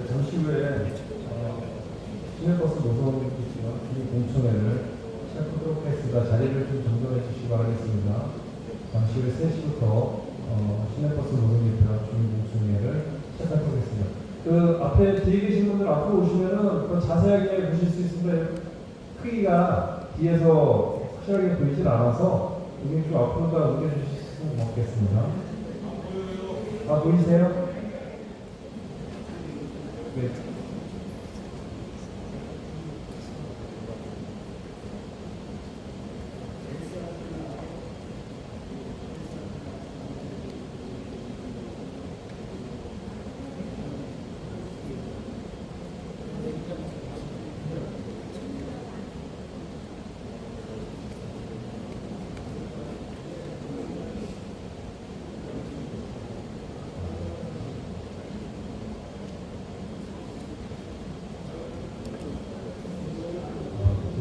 잠시 후에 시내버스 노선 공청회를 시작하도록 하겠습니다. 자리를 좀 정돈해 주시기 바라겠습니다. 잠시 후에 3시부터 시내버스 노선 개편 공청회를 시작하도록 하겠습니다. 그 앞에 뒤에 계신 분들 앞으로 오시면은 더 자세하게 보실 수 있습니다. 크기가 뒤에서 확실하게 보이질 않아서 여기 좀 앞으로 다 옮겨주시면 고맙겠습니다. 아, 보이세요? 네.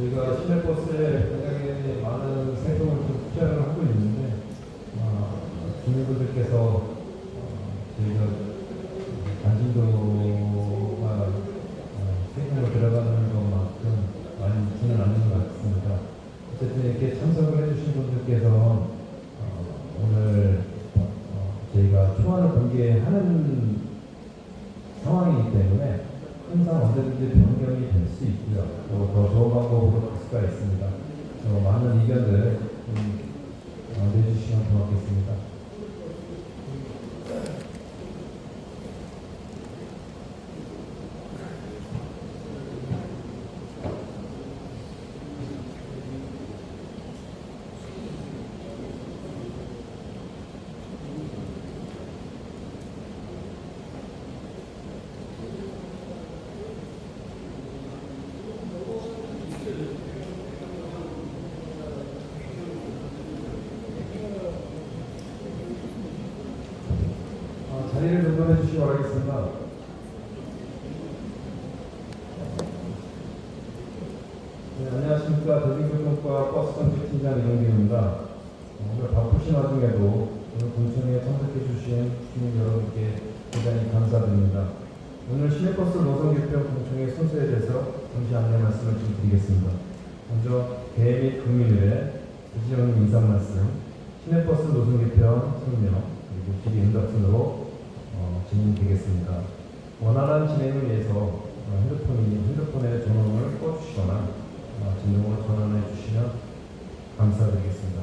저희가 시내버스에 굉장히 많은 세금을 좀 투자를 하고 있는데 주민분들께서 저희가 관심도가 세금으로 들어가는 것만큼 많이 있지는 않는 것 같습니다. 어쨌든 이렇게 참석을 해주신 분들께서 오늘 저희가 초안을 공개하는 상황이기 때문에 항상 언제든지 변경이 될 수 있고요. 또 더 좋은 방법으로 갈 수가 있습니다. 많은 의견들 내주시면 고맙겠습니다. 자리를 정돈해 주시기 바라겠습니다. 네, 안녕하십니까. 대중교통과 버스정책팀장 이동규입니다. 오늘 바쁘신 와중에도 오늘 공청회에 참석해 주신 주민 여러분께 대단히 감사드립니다. 오늘 시내버스 노선 개편 공청회 순서에 대해서 잠시 안내 말씀을 좀 드리겠습니다. 먼저 개 및 국민의회 부지런히 인사 말씀, 시내버스 노선 개편 설명, 그리고 질의 응답 순으로 진행되겠습니다. 원활한 진행을 위해서 핸드폰에 전원을 꺼주시거나 진동으로 전환해 주시면 감사드리겠습니다.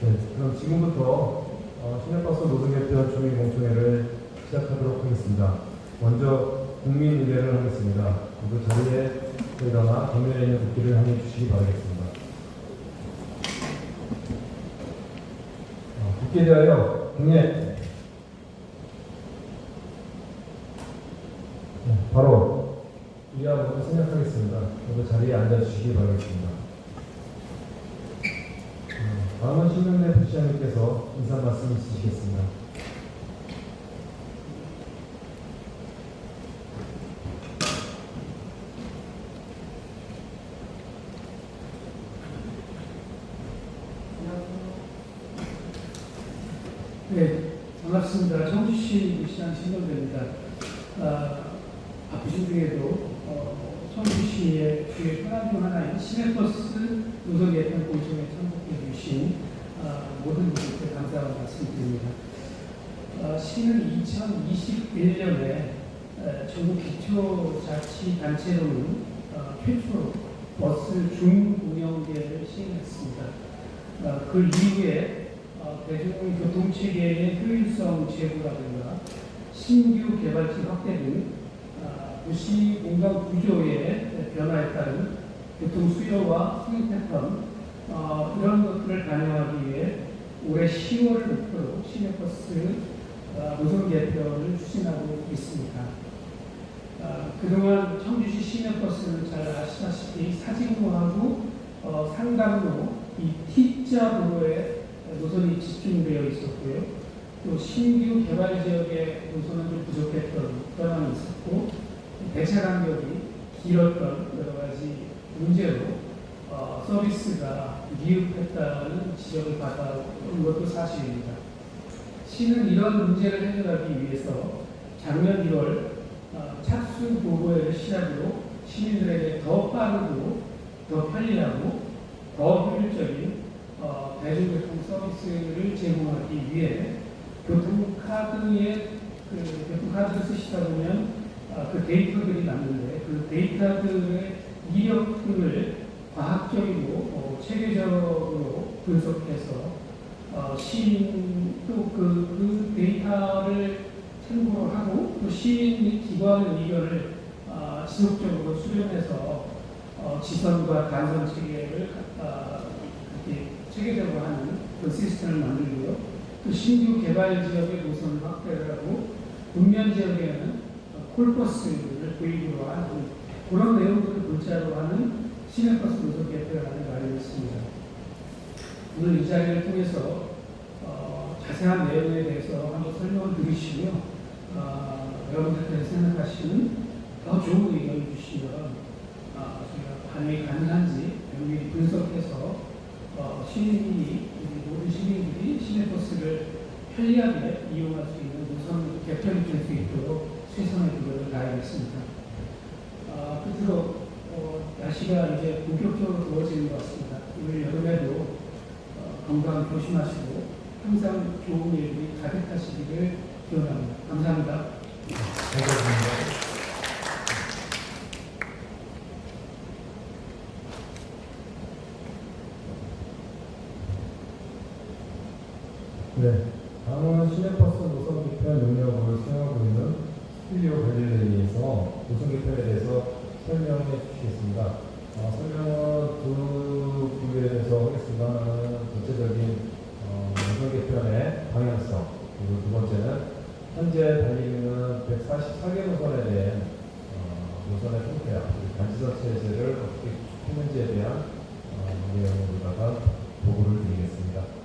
네, 그럼 지금부터 시내버스 노선 개편 주민 공청회를 시작하도록 하겠습니다. 먼저 국민의회를 하겠습니다. 그 자리에 일어나 정면에 있는 국기를 향해 주시기 바라겠습니다. 국기에 대하여 경례. 바로 이하 모두 생략하겠습니다. 모두 자리에 앉아주시기 바라겠습니다. 다음은 신명래 부시장님께서 인사 말씀 있으시겠습니다. 네, 반갑습니다. 청주시 시장 신동대입니다. 바쁘신 중에도 청주시의 주요 현안 중 하나인 시내버스 노선 개편 공청회에 참석해 주신 모든 분들께 감사하고 말씀드립니다. 시는 2021년에 전국 기초자치단체로는 최초로 버스 중운영계를 시행했습니다. 그 이후에 대중교통체계의 효율성 제고라든가 신규 개발지 확대 등 도시 공간 구조의 변화에 따른 교통 수요와 수요 패턴 이런 것들을 반영하기 위해 올해 10월을 목표로 시내버스 노선 개편을 추진하고 있습니다. 그동안 청주시 시내버스는 잘 아시다시피 사직로하고 상당로 이 T자 도로에 노선이 집중되어 있었고요. 또 신규 개발 지역의 노선은 좀 부족했던 현황이 있었고, 배차 간격이 길었던 여러 가지 문제로 서비스가 미흡했다는 지적을 받아온 것도 사실입니다. 시는 이런 문제를 해결하기 위해서 작년 1월 착수 보고회를 시작으로 시민들에게 더 빠르고 더 편리하고 더 효율적인 대중교통 서비스를 제공하기 위해 교통카드를 쓰시다 보면 그 데이터들이 남는데 그 데이터들의 이력들을 과학적이고 체계적으로 분석해서 시민도 그 데이터를 참고로 하고 또 시민 기관의 의견을 지속적으로 수렴해서 지선과 간선 체계를 체계적으로 하는 그 시스템을 만들고요. 또 신규 개발 지역의 노선을 확대를 하고 북면 지역에는 콜버스를 도입으로 하는 그런 내용들을 골자로 하는 시내버스 노선 개편을 하는 마련이었습니다. 오늘 이 자리를 통해서 자세한 내용에 대해서 한번 설명을 드리시고요. 여러분들께서 생각하시는 더 좋은 의견을 주시면 저희가 반영이 가능한지 면밀히 분석해서 모든 시민들이 시내버스를 편리하게 이용할 수 있는 노선 개편이 될 수 있도록 최선의 노력을 다하겠습니다. 끝으로 날씨가 이제 본격적으로 더워지는 것 같습니다. 오늘 여름에도 건강 조심하시고 항상 좋은 일들이 가득하시기를 기원합니다. 감사합니다. 감사합니다. 네, 다음은 시내버스 노선 개편 능력을 수행하고 있는 스튜디오 벨리레이에서 노선 개편에 대해서 설명해 주시겠습니다. 설명은 두 부분에 대해서 하겠습니다. 하나는 전체적인 노선 개편의 방향성, 그리고 두 번째는 현재 달리고 있는 144개 노선에 대한 노선의 형태, 단지선 체제를 어떻게 했는지에 대한 내용으로다가 보고를 드리겠습니다.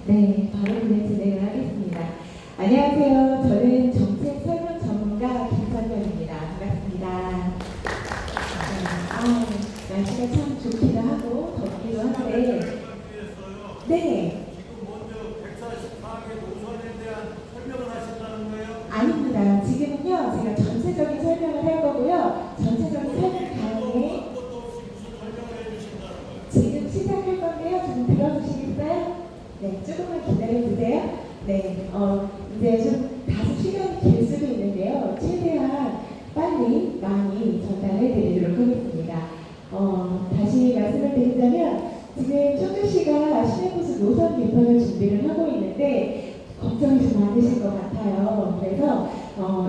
네, 바로 그냥 진행을 하겠습니다. 안녕하세요. 저는 정책 설명 전문가 김선명입니다. 반갑습니다. 날씨가 참 좋기도 하고 덥기도 한데 네. 지금 먼저 144개 노선에 대한 설명을 하신다는 거예요? 아닙니다. 지금은요, 제가 전체적인 설명을 할 거고요. 전체적인 설명 다음에 아무것도 없이 무슨 설명을 해주신다는 거예요? 지금 시작할 건데요. 좀 들어주시겠어요? 네, 조금만 기다려주세요. 네, 이제 좀 다소 시간이 길 수도 있는데요. 최대한 빨리 많이 전달해 드리도록 하겠습니다. 다시 말씀을 드리자면, 지금 청주시가 시내버스 노선 개편을 준비를 하고 있는데, 걱정이 좀 많으실 것 같아요. 그래서,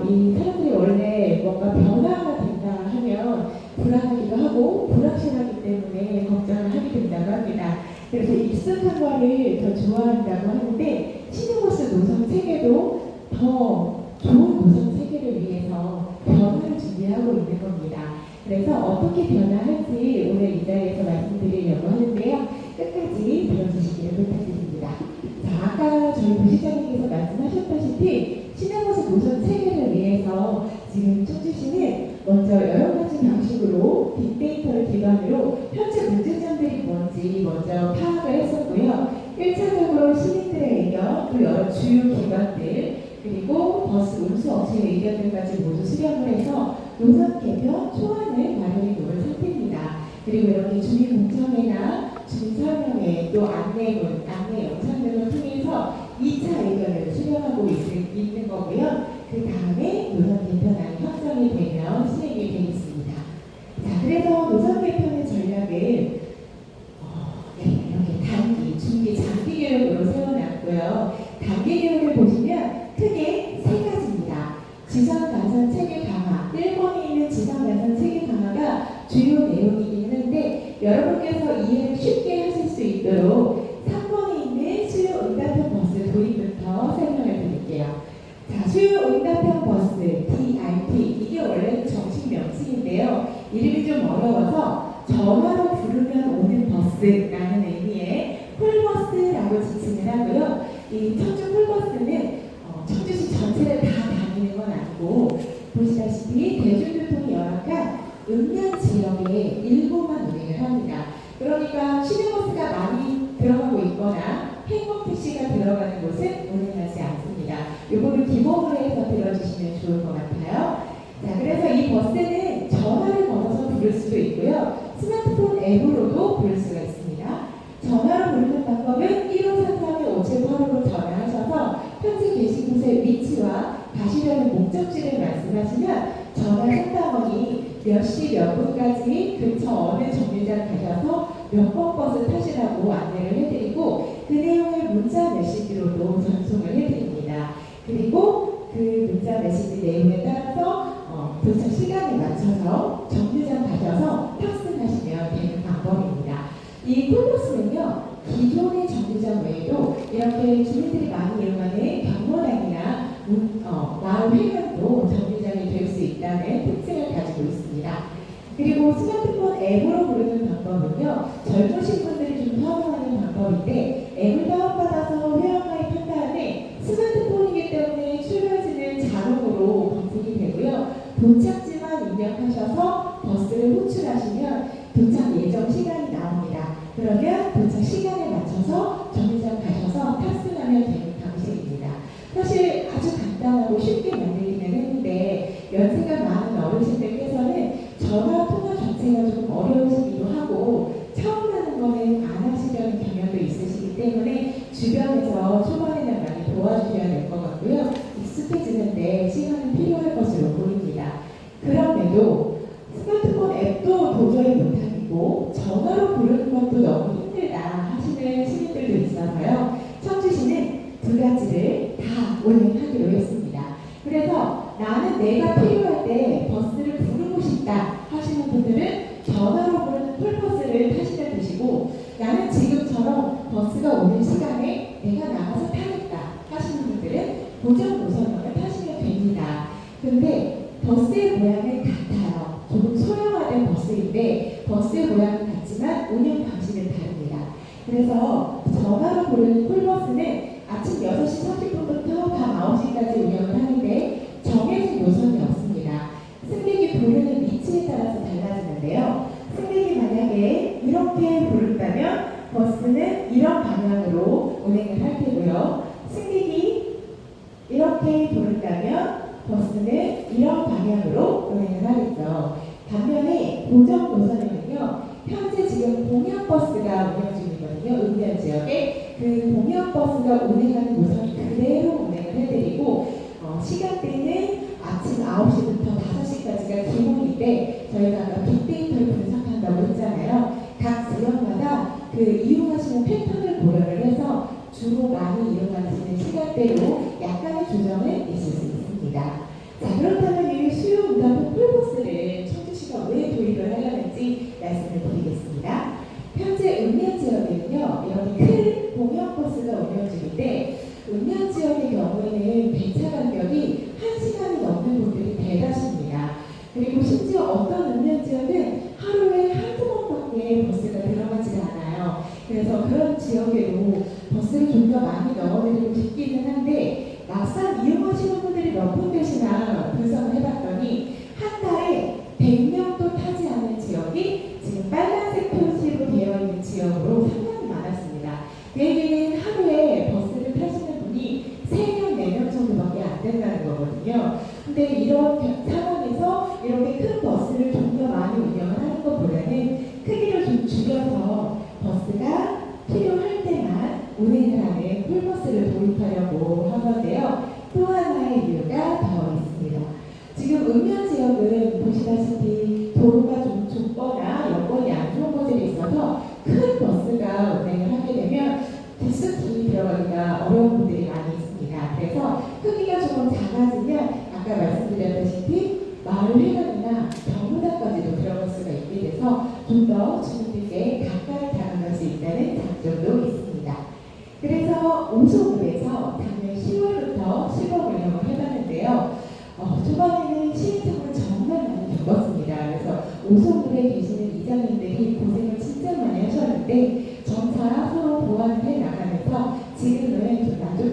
이 사람들이 원래 뭔가 변화가 된다 하면 불안하기도 하고, 불확실하기 때문에 걱정을 하게 된다고 합니다. 그래서 익숙한 거를 더 좋아한다고 하는데 시내버스 노선 체계도 더 좋은 노선 체계를 위해서 변화를 준비하고 있는 겁니다. 그래서 어떻게 변화할지 오늘 이 자리에서 말씀드리려고 하는데요. 끝까지 들어주시기를 부탁드립니다. 자, 아까 저희 부시장님께서 말씀하셨다시피 시내버스 노선 체계를 위해서 지금 청주시는 먼저 여러 가지 방식으로 빅데이터를 기반으로 현재 문제점들이 뭔지 먼저 파악을 했었고요. 1차적으로 시민들의 의견, 또 여러 주요 기관들, 그리고 버스 운수업체의 의견들까지 모두 수렴을 해서 노선 개편 초안을 마련해 놓은 상태입니다. 그리고 이렇게 주민공청회나 주민설명회, 또 안내 영상 등을 통해서 2차 의견을 수렴하고 있는 거고요. 그 다음에 노선 개편안이 확정이 되면 시행이 되겠습니다. 자, 그래서 노선 개편의 전략을 이렇게 단기, 중기, 장기 계획으로 세워놨고요. 단기 계획을 보시면 크게 세 가지입니다. 지선 간선 체계 강화, 1번에 있는 지선 간선 체계 강화가 주요 내용이긴 한데 여러분께서 이해를 쉽게 하실 수 있도록 3번에 있는 수요 응답형 버스 도입부터 설명을 드릴게요. 자, 수요 응답형 버스 DIP, 이게 원래는 정식 명칭인데요. 이름이 좀 어려워서 전화로 부르면 오는 버스라는 의미의 콜버스라고 지칭을 하고요. 이 청주 콜버스는 청주시 전체를 다 다니는 건 아니고 보시다시피 대중교통이 열악한 읍면 지역에 일부만 운행을 합니다. 그러니까 시내버스가 많이 들어가고 있거나 행복택시가 들어가는 곳은 운행하지 않습니다. 이거를 기본으로 해서 들어주시면 좋을 것 같아요. 자, 그래서 이 버스는 전화를 걸어서 부를 수도 있고요. 스마트폰 앱으로도 부를 수가 있습니다. 전화로 부르는 방법은 1533-5785로 전화하셔서 현재 계신 곳의 위치와 가시려는 목적지를 말씀하시면 전화 상담원이 몇 시 몇 분까지 근처 어느 정류장 가셔서 몇 번 버스 타시라고 안내를 해드리고 그 내용을 문자 메시지로도 전송을 해드립니다. 그리고 그 문자 메시지 내용에 따라서 도착 시간에 맞춰서 정류장 가셔서 탑승하시면 되는 방법입니다. 이 콜버스는요, 기존의 정류장 외에도 이렇게 주민들이 많이 이용하는 경로당이나 마을 회관도 정류장이 될 수 있다는 특징을 가지고 있습니다. 그리고 스마트폰 앱으로 부르는 방법은요, 젊으신 분들이 좀 선호하는 방법인데 앱을 다운받아서 회원가입한 다음에 스마트폰이기 때문에 출발지는 자동으로 검색이 되고요. 도착지만 입력하셔서 버스를 호출하시면 도착 예정 시간이 나옵니다. 그러면 도착 시간에 맞춰서 정류장 가셔서 탑승하면 되는 방식입니다. 사실 아주 간단하고 쉽게 만들기는 했는데 연세가 많은 어르신들께서는 전화 통화 자체가 조금 어려우시기도 하고 처음 하는 거는 안 하시려는 경향도 있으시기 때문에 주변에서 초반에는 많이 도와주셔야 될 것 같고요. 익숙해지는데 시간은 필요할 것으로 보입니다. 그럼에도 스마트폰 앱도 도저히 못하고 전화로 부르는 것도 너무 힘들다 하시는 시민들도 있어서요. 청주시는 두 가지를 다 운행하기로 했습니다. 그래서 나는 내가 필요할 때 버스를 부르고 싶다 하시는 분들은 전화로 부르는 콜버스를 타시면 되시고 나는 지금처럼 버스가 오는 시간에 내가 나가서 타겠다 하시는 분들은 고정 노선을 타시면 됩니다. 근데 버스의 모양은 같아요. 조금 소형화된 버스인데 버스의 모양은 같지만 운영 방식은 다릅니다. 그래서 전화로 부르는 콜버스는 아침 6시 30분부터 밤 9시까지 운영을 하는데 정해진 노선이 없습니다. 승객이 부르는 위치에 따라서 달라지는데요. 승객이 만약에 이렇게 부른다면 버스는 이런 방향으로 운행을 할 테고요. 승객이 이렇게 부른다면 버스는 이런 방향으로 운행을 하겠죠. 반면에 고정 노선에는요, 현재 지금 공영버스가 운영 중이거든요. 읍면 지역에 그 공영버스가 운행하는 노선이 그대로 운행을 해드리고 시간대는 아침 9시부터 5시까지가 기본인데 저희가 아까 빅데이터를 분석한다고 했잖아요. 각 지역마다 그 이용하시는 패턴을 고려를 해서 주로 많이 이용하시는 시간대로 약간의 조정을 있을 수 있습니다. 자, 그렇다면 이 수요 응답 콜버스를 청주시가 왜 도입을 하려는지 말씀을 드리겠습니다. 현재 읍면 지역에는요, 이렇게 큰 공영버스가 운영 중인데 읍면 지역의 경우에는 배차 간격이 1시간이 넘는 곳들이 대다수입니다. 그리고 심지어 어떤 읍면 지역은 하루에 한두 번밖에 버스가 들어가지 않아요. 그래서 그런 지역에도 버스를 좀 더 많이 넣어드리고 싶기는 한데 막상 이용하시는 분들이 몇 분 되시나 분석을 해봤더니 한 달에 100명도 타지 않는 지역이 지금 빨간색 표시로 되어 있는 지역으로 상당히 많았습니다. 그 얘기는 하루에 버스를 타시는 분이 3명, 4명 정도밖에 안 된다는 거거든요. 근데 이런 상황에서 이렇게 큰 버스를 좀 더 많이 운영을 하는 것보다는 크기를 좀 줄여서 버스가 필요할 때만 운행을 하는 콜버스를 도입하려고 한 건데요. 또 하나의 이유가 더 있습니다. 지금 읍면 지역은 보시다시피 도로가 좀 좁거나 여건이 안 좋은 곳들이 있어서 큰 버스가 운행을 하게 되면 깊숙이 들어가기가 어려운 분들이 많이 있습니다. 그래서 크기가 조금 작아지면 아까 말씀드렸다시피 마을 회관이나 경로당까지도 들어갈 수가 있게 돼서 좀 더 주민들께 가까이 다가갈 수 있다는 장점도 있습니다. 그래서 오송읍에서 작년 10월부터 시범 운영을 해봤는데요. 초반에는 시행착오를 정말 많이 겪었습니다. 그래서 오송읍에 계시는 이장님들이 고생을 진짜 많이 하셨는데 점차 서로 보완을 해 나가면서 지금은 좀 만족한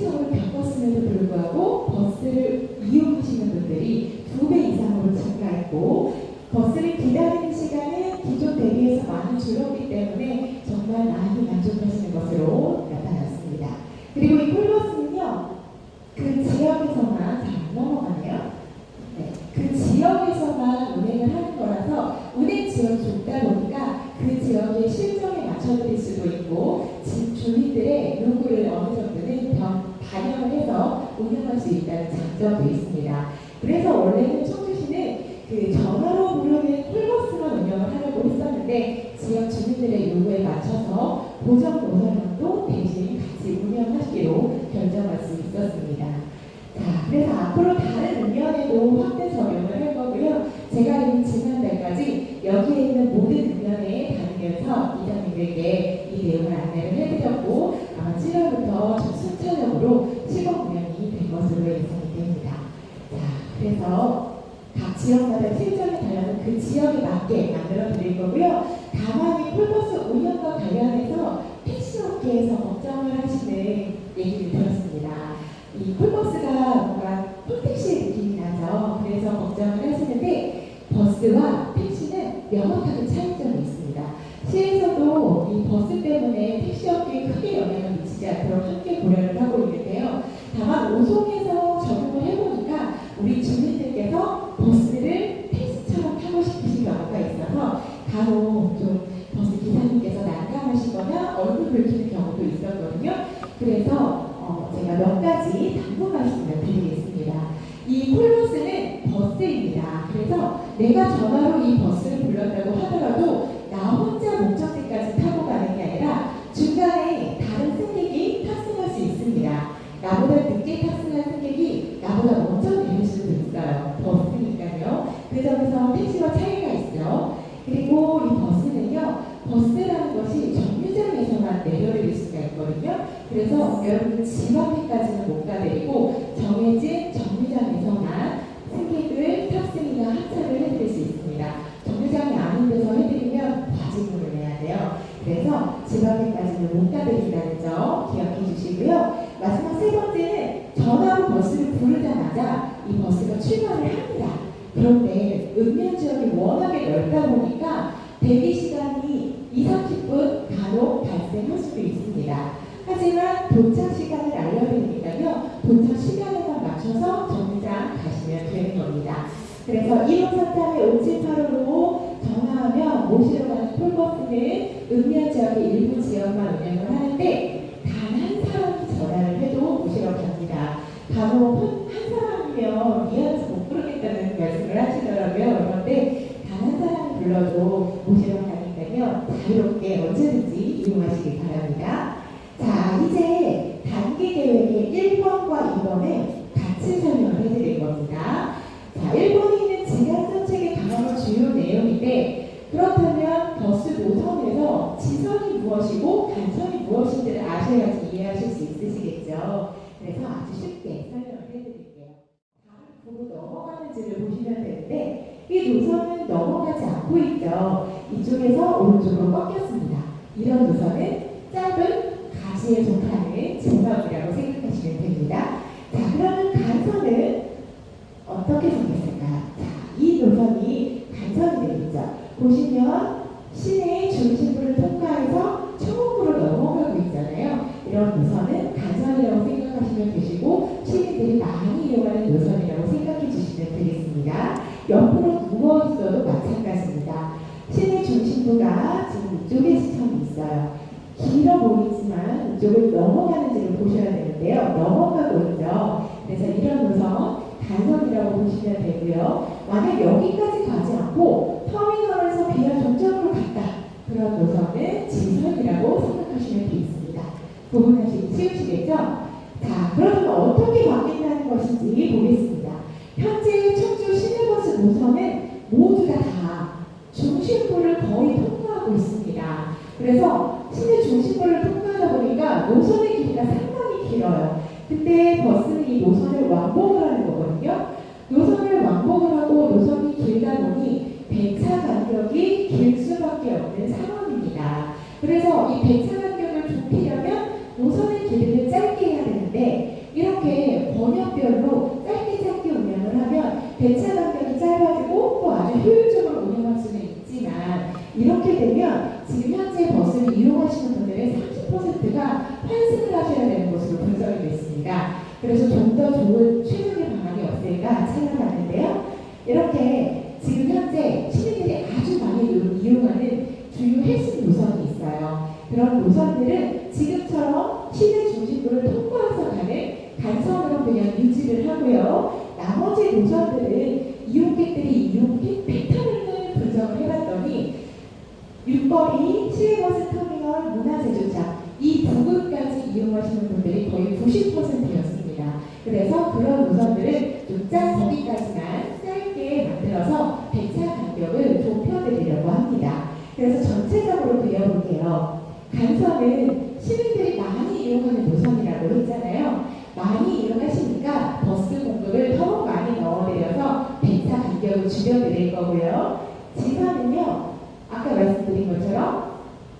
시행착오를 겪었음에도 불구하고 버스를 이용하시는 분들이 2배 이상으로 증가했고 버스를 기다리는 시간은 기존 대비해서 많이 줄었기 때문에 정말 많이 만족하시는 것으로 나타났습니다. 그리고 이 콜버스는요, 그 지역에서만 잘 안 넘어가네요. 네, 그 지역에서만 운행을 하는 거라서 운행 지역이 좁다 보니까 그 지역의 실정에 맞춰드릴 수도 있고 주민들의 요구를 어느 정도는 반영을 해서 운영할 수 있다는 장점도 있습니다. 그래서 원래는 청주시는 그 전화로 부르는 콜버스만 운영을 하려고 했었는데 지역 주민들의 요구에 맞춰서 고정 노선도 대신 같이 운영하기로 결정할 수 있었습니다. 자, 그래서 앞으로 다른 읍면에도 확대 적용을 할 거고요. 제가 이미 지난달까지 여기에 있는 모든 읍면에 다니면서 이장님들께 이 내용을 안내를 해드렸고 아마 7월부터 좀 순차적으로 시범 운영이 될 것으로 예상이 됩니다. 자, 그래서 각 지역마다 실정에 달라서 그 지역에 맞게 만들어 드릴 거고요. 다만 이 콜버스 운영과 관련해서 택시업계에서 걱정을 하시는 얘기를 들었습니다. 이 콜버스가 뭔가 콜택시 느낌이 나죠. 그래서 걱정을 하시는데 버스와 택시는 명확하게 차이점이 있습니다. 시에서도 이 버스 때문에 택시업계에 크게 영향을 미치지 않도록 함께 고려를 하고 있는데요. 다만 오송에서 적용을 해보니까 우리 주민들께서 버스를 택시처럼 타고 싶으신 경우가 있어서 간혹 좀 버스 기사님께서 난감하시거나 얼굴 붉히는 경우도 있었거든요. 그래서 제가 몇 가지 당부 말씀을 드리겠습니다. 이 콜버스는 버스입니다. 그래서 내가 전화로 이 버스를 불렀다고 하더라도 나 혼자 목적지까지 타고 가는 게 아니라 중간에 다른 승객이 탑승할 수 있습니다. 나보다 늦게 탑승한 승객이 나보다 먼저 내릴 수도 있어요. 버스니까요. 그 점에서 택시와 차이가 있죠. 그리고 이 버스는요, 버스라는 것이 정류장에서만 내려드릴 수가 있거든요. 그래서 여러분 집 앞에까지는 못 가드리고 정해진 정류장에서만 승객을 탑승이나 하차를 해드릴 수 있습니다. 정류장이 아닌 데서 해드리면 과징금을 내야 돼요. 그래서 집 앞에까지는 못 가드린다는 점 기억해 주시고요. 마지막 세 번째는 전화로 버스를 부르자마자 이 버스가 출발을 합니다. 그런데 읍면 지역이 워낙에 넓다 보니까 대기 시간이 20-30분 간혹 발생할 수도 있습니다. 하지만 도착 시간을 알려드리니까요. 도착 시간에만 맞춰서 정류장 가시면 되는 겁니다. 그래서 1543의 5785로 전화하면 모시러 가는 콜버스는 읍면 지역의 일부 지역만 운영을 하는데 단 한 사람이 전화를 해도 모시러 갑니다. 간혹 한 사람이면 미안해서 못 부르겠다는 말씀을 하시더라고요. 그런데 단 한 사람이 불러도 모시러 가니까요. 자유롭게 언제든지 이용하시기 바랍니다. 자, 이제 단기 계획의 1번과 2번을 같이 설명을 해드릴 겁니다. 자, 1번에 있는 지하정책의 강화의 주요 내용인데 그렇다면 버스 노선에서 지선이 무엇이고 간선이 무엇인지를 아셔야지 이해하실 수 있으시겠죠. 그래서 아주 쉽게 설명을 해드릴게요. 다른 보고 넘어가는지를 보시면 되는데 이 노선은 넘어가지 않고 있죠. 이쪽에서 오른쪽으로 꺾였습니다. 이런 노선은 짧은 가시에 속하는 지선이라고 생각하시면 됩니다. 자, 그러면 간선은 어떻게 생겼을까요? 자, 이 노선이 간선이 되겠죠. 보시면 시내의 중심부를 통과해서 초목으로 넘어가고 있잖아요. 이런 노선은 간선이라고 생각하시면 되시고 시민들이 많이 이용하는 노선이라고 생각해 주시면 되겠습니다. 옆으로 누워 있어도 마찬가지입니다. 시내 중심부가 지금 이쪽에 시선이 있어요. 길어 보이지만 이쪽을 넘어가는지를 보셔야 되는데요. 넘어가고 있죠. 그래서 이런 노선 간선이라고 보시면 되고요. 만약 여기까지 가지 않고 터미널에서 비아 종점으로 갔다. 그런 노선은 지선이라고 생각하시면 되겠습니다. 구분하시기 쉬우시겠죠? 자, 그러면 어떻게 바뀐다는 것인지 보겠습니다. 현재 청주 시내버스 노선은 모두가 다 중심부를 거의 통과하고 있습니다. 그래서 시내 중심부를 통과하다 보니까 노선의 길이가 상당히 길어요. 근데 버스는 이 노선을 왕복을 하는 거거든요. 노선을 왕복을 하고 노선이 길다 보니 배차 간격이 길 수밖에 없는 상황입니다. 그래서 이 배차 간격을 좁히려면 노선의 길이를 짧게 해야 되는데 그래서 좀 더 좋은 최적의 방안이 없을까 찾아봤는데요. 이렇게 지금 현재 시민들이 아주 많이 이용하는 주요 핵심 노선이 있어요. 그런 노선들은 지금처럼 시내 중심부를 통과해서 가는 간선으로 그냥 유지를 하고요. 나머지 노선들은 이용객들이 이용 패턴을 분석을 해봤더니 육거리, 시외버스 터미널, 문화재주차 이 부분까지 이용하시는 분들이 거의 90%였습니다. 그래서 그런 노선들은 좀 거기까지만 짧게 만들어서 배차 간격을 좁혀드리려고 합니다. 그래서 전체적으로 그려볼게요. 간선은 시민들이 많이 이용하는 노선이라고 했잖아요. 많이 이용하시니까 버스 공급을 더 많이 넣어드려서 배차 간격을 줄여드릴 거고요. 지선은요, 아까 말씀드린 것처럼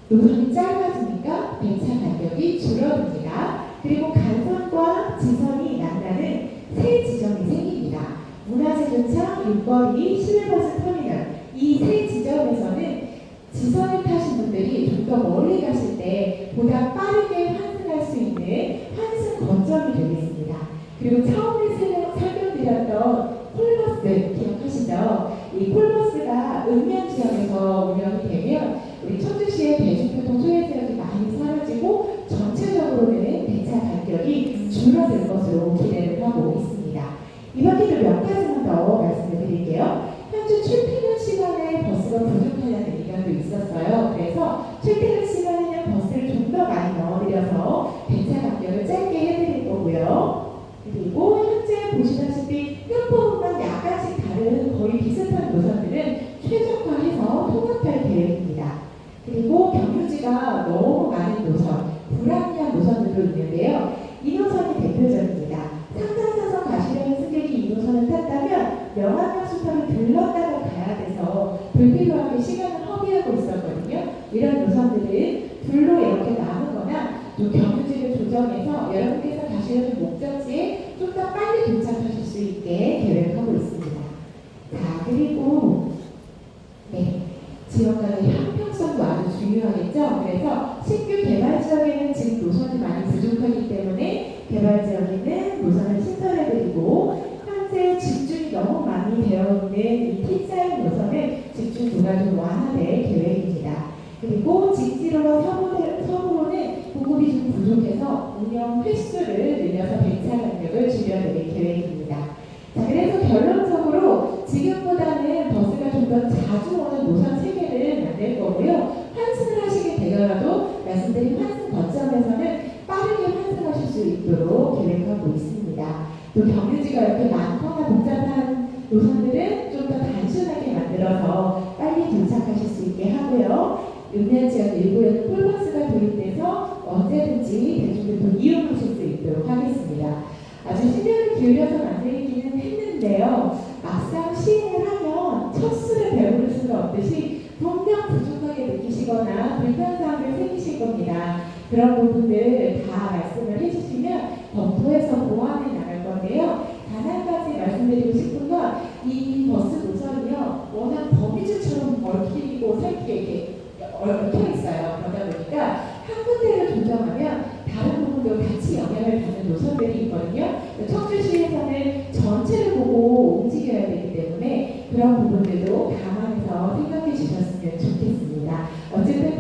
노선이 짧아지니까 배차 간격이 줄어듭니다. 그리고 간선과 지선이 만나는 세 지점이 생깁니다. 문화재주차, 육거리, 시외버스 터미널 이 세 지점에서는 지선을 타신 분들이 좀 더 멀리 가실 때 보다 빠르게 환승할 수 있는 환승 거점이 되겠습니다. 그리고 처음에 설명드렸던 콜버스 기억하시죠? 이 콜버스가 읍면 지역에서 운영이 되면 우리 청주시의 대중교통 소외 지역이 많이 사라지고 전체적으로는 배차 간격이 줄어들 것으로 기대를 하고 있습니다. 이 밖에도 몇 가지만 더 말씀을 드릴게요. 현재 출퇴근 시간에 버스가 부족하다는 의견도 있었어요. 그래서 출퇴근 시간에는 버스를 좀 더 많이 넣어드려서 배차 간격을 짧게 해드릴 거고요. 그리고 현재 보시다시피 몇 약간씩 다른 거의 비슷한 노선들은 최적화해서 통합할 계획입니다. 그리고 경유지가 너무 많은 노선, 불합리한 노선들도 있는데요. 이 노선이 대표적입니다. 상상사선 가시려는 승객이 이 노선을 탔다면 명암역수터를 들렀다가 가야 돼서 불필요하게 시간을 허비하고 있었거든요. 이런 노선들은 둘로 이렇게 나누거나 또 경유지를 조정해서 여러분께서 가시려는 목적지에 좀 더 빨리 도착하실 수 있게 계획하고 있습니다. 자, 그리고 지역 간의 형평성도 아주 중요하겠죠. 그래서 신규 개발 지역에는 지금 노선이 많이 부족하기 때문에 개발 지역에는 노선을 신설해드리고 현재 집중이 너무 많이 되어 있는 이 T자형 노선은 집중도가 좀 완화될 계획입니다. 그리고 직지로와 서부로는 공급이 좀 부족해서 운영 횟수를 늘려서 배차 간격을 줄여드릴 계획입니다. 자, 그래서 결론적으로 지금보다는 버스가 좀 더 자주 오는 노선 3개를 만들 거고요. 환승을 하시게 되더라도 말씀드린 환승 거점에서는 빠르게 환승하실 수 있도록 계획하고 있습니다. 또 경유지가 이렇게 많거나 복잡한 노선들은 좀 더 단순하게 만들어서 빨리 도착하실 수 있게 하고요. 읍면 지역 일부에는 콜버스가 도입돼서 언제든지 대중교통 이용하실 수 있도록 하겠습니다. 아주 신경을 기울여서 만들기는 했는데요. 막상 시행을 하면 첫 수를 배우는 수가 없듯이 분명 부족하게 느끼시거나 불편사항이 생기실 겁니다. 그런 부분들 다 말씀을 해주시면 검토해서 보완해 나갈 건데요. 단 한 가지 말씀드리고 싶은 건 이 버스 노선이요. 워낙 거미줄처럼 얽히고 살게 이렇게 얽혀 있어요. 그러다 보니까 한 군데를 조정하면 다른 부분도 같이 영향을 받는 노선들이 있거든요. 청주시에서는 전체를 보고 움직여야 되기 때문에 그런 부분들도 감안해서 생각해 주셨으면 좋겠습니다. 어쨌든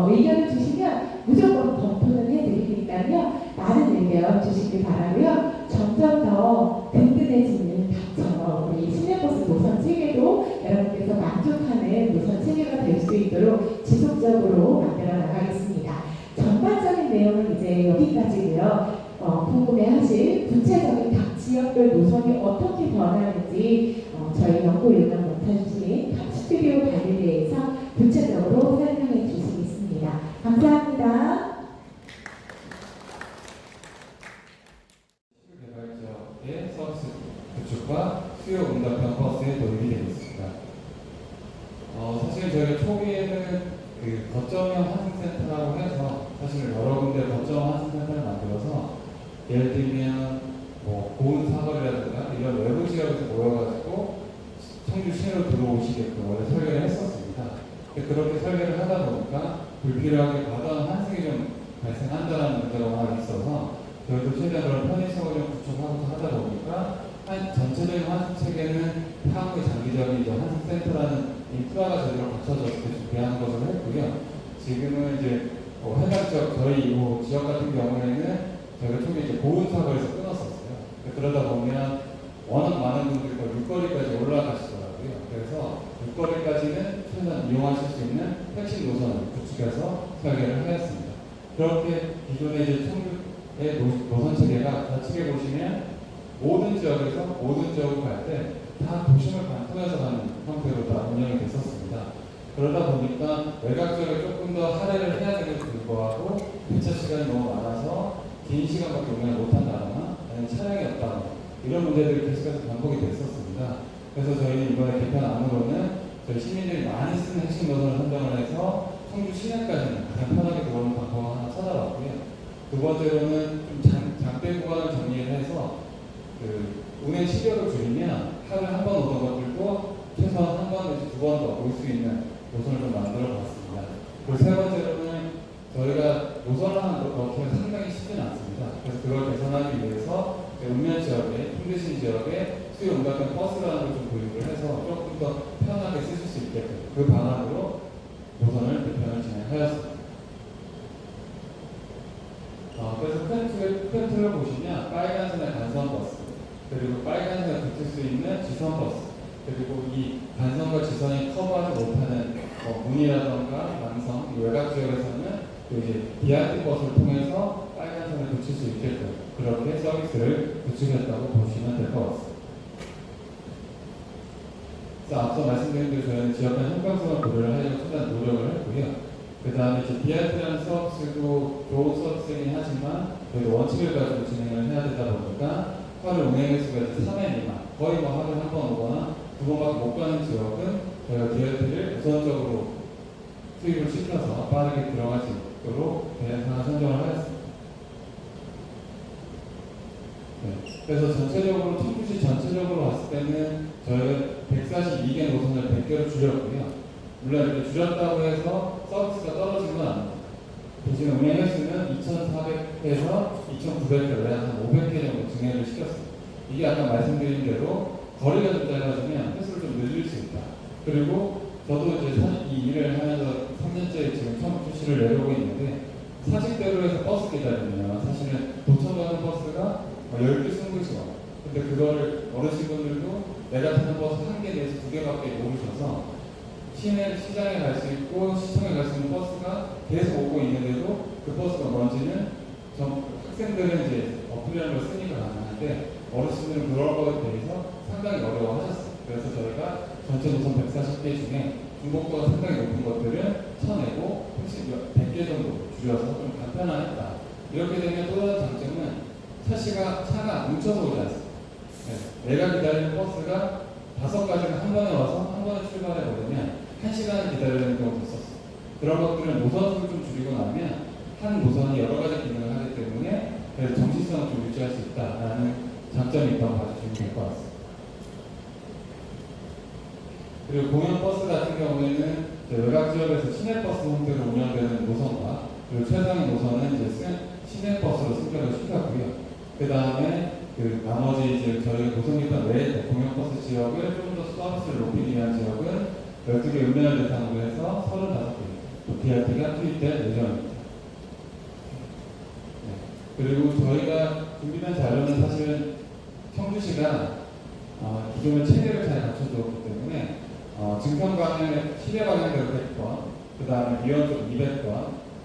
의견을 주시면 무조건 검토는 해드리니까요. 많은 의견 주시길 바라고요. 점점 더 든든해지는 닭처럼 우리 시내버스 노선 체계도 여러분께서 만족하는 노선 체계가 될 수 있도록 지속적으로 만들어 나가겠습니다. 전반적인 내용은 이제 여기까지고요. 궁금해하실 구체적인 각 지역별 노선이 어떻게 변하는지 저희 연구위원 맡아주신 각 스튜디오 관리에 대해서 구체적으로 설명해 주시겠습니다. 감사합니다. 개발 지역의 서비스 구축과 수요 응답형 버스에 도입이 되고 있습니다. 사실 저희가 초기에는 그 거점형 환승센터라고 해서 사실 여러 군데 거점 환승센터를 만들어서 예를 들면 뭐 고은 사거리라든가 이런 외부 지역에서 모여가지고 청주 시내로 들어오시게끔 원래 설계를 했었습니다. 그렇게 설계를 하다 보니까 불필요하게 과도한 환승이 좀 발생한다는 문제가 있어서 저희도 최대한 그런 편의성을 좀 구축하고 하다 보니까 전체적인 환승 체계는 향후의 장기적인 이제 환승센터라는 인프라가 제대로 갖춰졌을 때 준비하는 것을 했고요. 지금은 이제 해당 지역, 저희 지역 같은 경우에는 저희가 총에 이제 보훈 사고에서 끊었었어요. 그러다 보면 워낙 많은 분들이 육거리까지 올라가시더라고요. 그래서 육거리까지는 최대한 이용하실 수 있는 핵심 노선을 구축해서 설계를 하였습니다. 그렇게 기존의 이제 청주의 노선 체계가 좌측에 보시면 모든 지역에서 모든 지역을 갈 때 다 도심을 관통해서 가는 형태로 다 운영이 됐었습니다. 그러다 보니까 외곽 지역에 조금 더 할애를 해야 됨에도 불구하고 배차 시간이 너무 많아서 긴 시간밖에 운영을 못한다거나 아니면 차량이 없다거나 이런 문제들이 계속해서 반복이 됐었습니다. 그래서 저희는 이번에 개편 안으로는 저희 시민들이 많이 쓰는 핵심 노선을 선정을 해서 청주 시내까지는 가장 편하게 들어오는 방법을 하나 찾아봤고요. 두 번째로는 좀 장대 구간을 정리를 해서 운행 시력을 줄이면 하루에 한 번 오던 것들도 최소한 한 번 내지 두 번 더 올 수 있는 노선을 좀 만들어 봤습니다. 그리고 세 번째로는 저희가 노선을 하나 넣기는 상당히 쉽지는 않습니다. 그래서 그걸 개선하기 위해서 읍면 지역에, 힘드신 지역에 수요 응답형 버스라는 걸 좀 도입을 해서 조금 더 편하게 쓰실 수 있게끔 그 방안으로 노선을 개편을 진행하였습니다. 그래서 큰 틀을 보시면 빨간선의 간선 버스, 그리고 빨간선을 붙일 수 있는 지선 버스, 그리고 이 간선과 지선이 커버하지 못하는 문이라던가 남성, 외곽 지역에서는 이제 BRT 버스를 통해서 빨간선을 붙일 수 있게끔 그렇게 서비스를 구축했다고 보시면 될 것 같습니다. 그래서 앞서 말씀드린 대로 저희는 지역 간 형평성을 고려를 하려고 최대한 노력을 했고요. 그 다음에 이제 BRT라는 서비스도 좋은 서비스이긴 하지만 저희도 원칙을 가지고 진행을 해야 되다 보니까 하루 운행 횟수가 3회 미만, 거의 뭐 하루에 한 번 오거나 두 번밖에 못 가는 지역은 저희가 BRT를 우선적으로 투입을 시켜서 빠르게 들어갈 수 있도록 대안상을 선정을 하였습니다. 네. 그래서 전체적으로 청주시 전체적으로 봤을 때는 저희가 142개 노선을 100개로 줄였고요. 물론 이렇게 줄였다고 해서 서비스가 떨어진 건 아닙니다. 대신 운행 횟수는 2,400회에서 2,900회로 한 500회 정도 증액을 시켰습니다. 이게 아까 말씀드린 대로 거리가 좀 짧아지면 횟수를 좀 늘릴 수 있다. 그리고 저도 이제 이 일을 하면서 3년째 지금 청주시를 내려오고 있는데 사직대로에서 버스 기다리면 사실은 도청 가는 버스가 10개, 20개씩 와요. 근데 그거를 어르신분들도 내가 타는 버스 1개 내에서 2개밖에 모르셔서 시장에 갈 수 있고 시청에 갈 수 있는 버스가 계속 오고 있는데도 그 버스가 뭔지는 학생들은 이제 어플이라는 걸 쓰니까 가능한데 어르신들은 그런 거에 대해서 상당히 어려워하셨어요. 그래서 저희가 전체 노선 140개 중에 중복도가 상당히 높은 것들은 쳐내고 100개 정도 줄여서 좀 간편화했다. 이렇게 되면 또 다른 장점은 차가 뭉쳐서 오지 않습니다. 네. 내가 기다리는 버스가 5가지가 한 번에 와서 한 번에 출발해 버리면 1시간을 기다리는 경우도 있었어요. 그런 것들은 노선수를 좀 줄이고 나면 한 노선이 여러 가지 기능을 하기 때문에 그래서 정시성을 좀 유지할 수 있다라는 장점이 있다고 봐주시면 될 것 같습니다. 그리고 공영버스 같은 경우에는 외곽 지역에서 시내버스 형태로 운영되는 노선과 그리고 최상위 노선은 이제 시내버스로 승격을 시켰고요. 그 다음에 나머지 이제 저희가 노선 개편 외에 공영버스 지역을 좀 더 서비스를 높이기 위한 지역은 12개 읍면을 대상으로 해서 35개 BRT가 투입될 예정입니다. 네. 그리고 저희가 준비된 자료는 사실은 청주시가 기존의 체계를 잘 갖춰줬기 때문에 증평 방향의 시내 방향대로 100번, 그 다음에 미원 쪽 200번,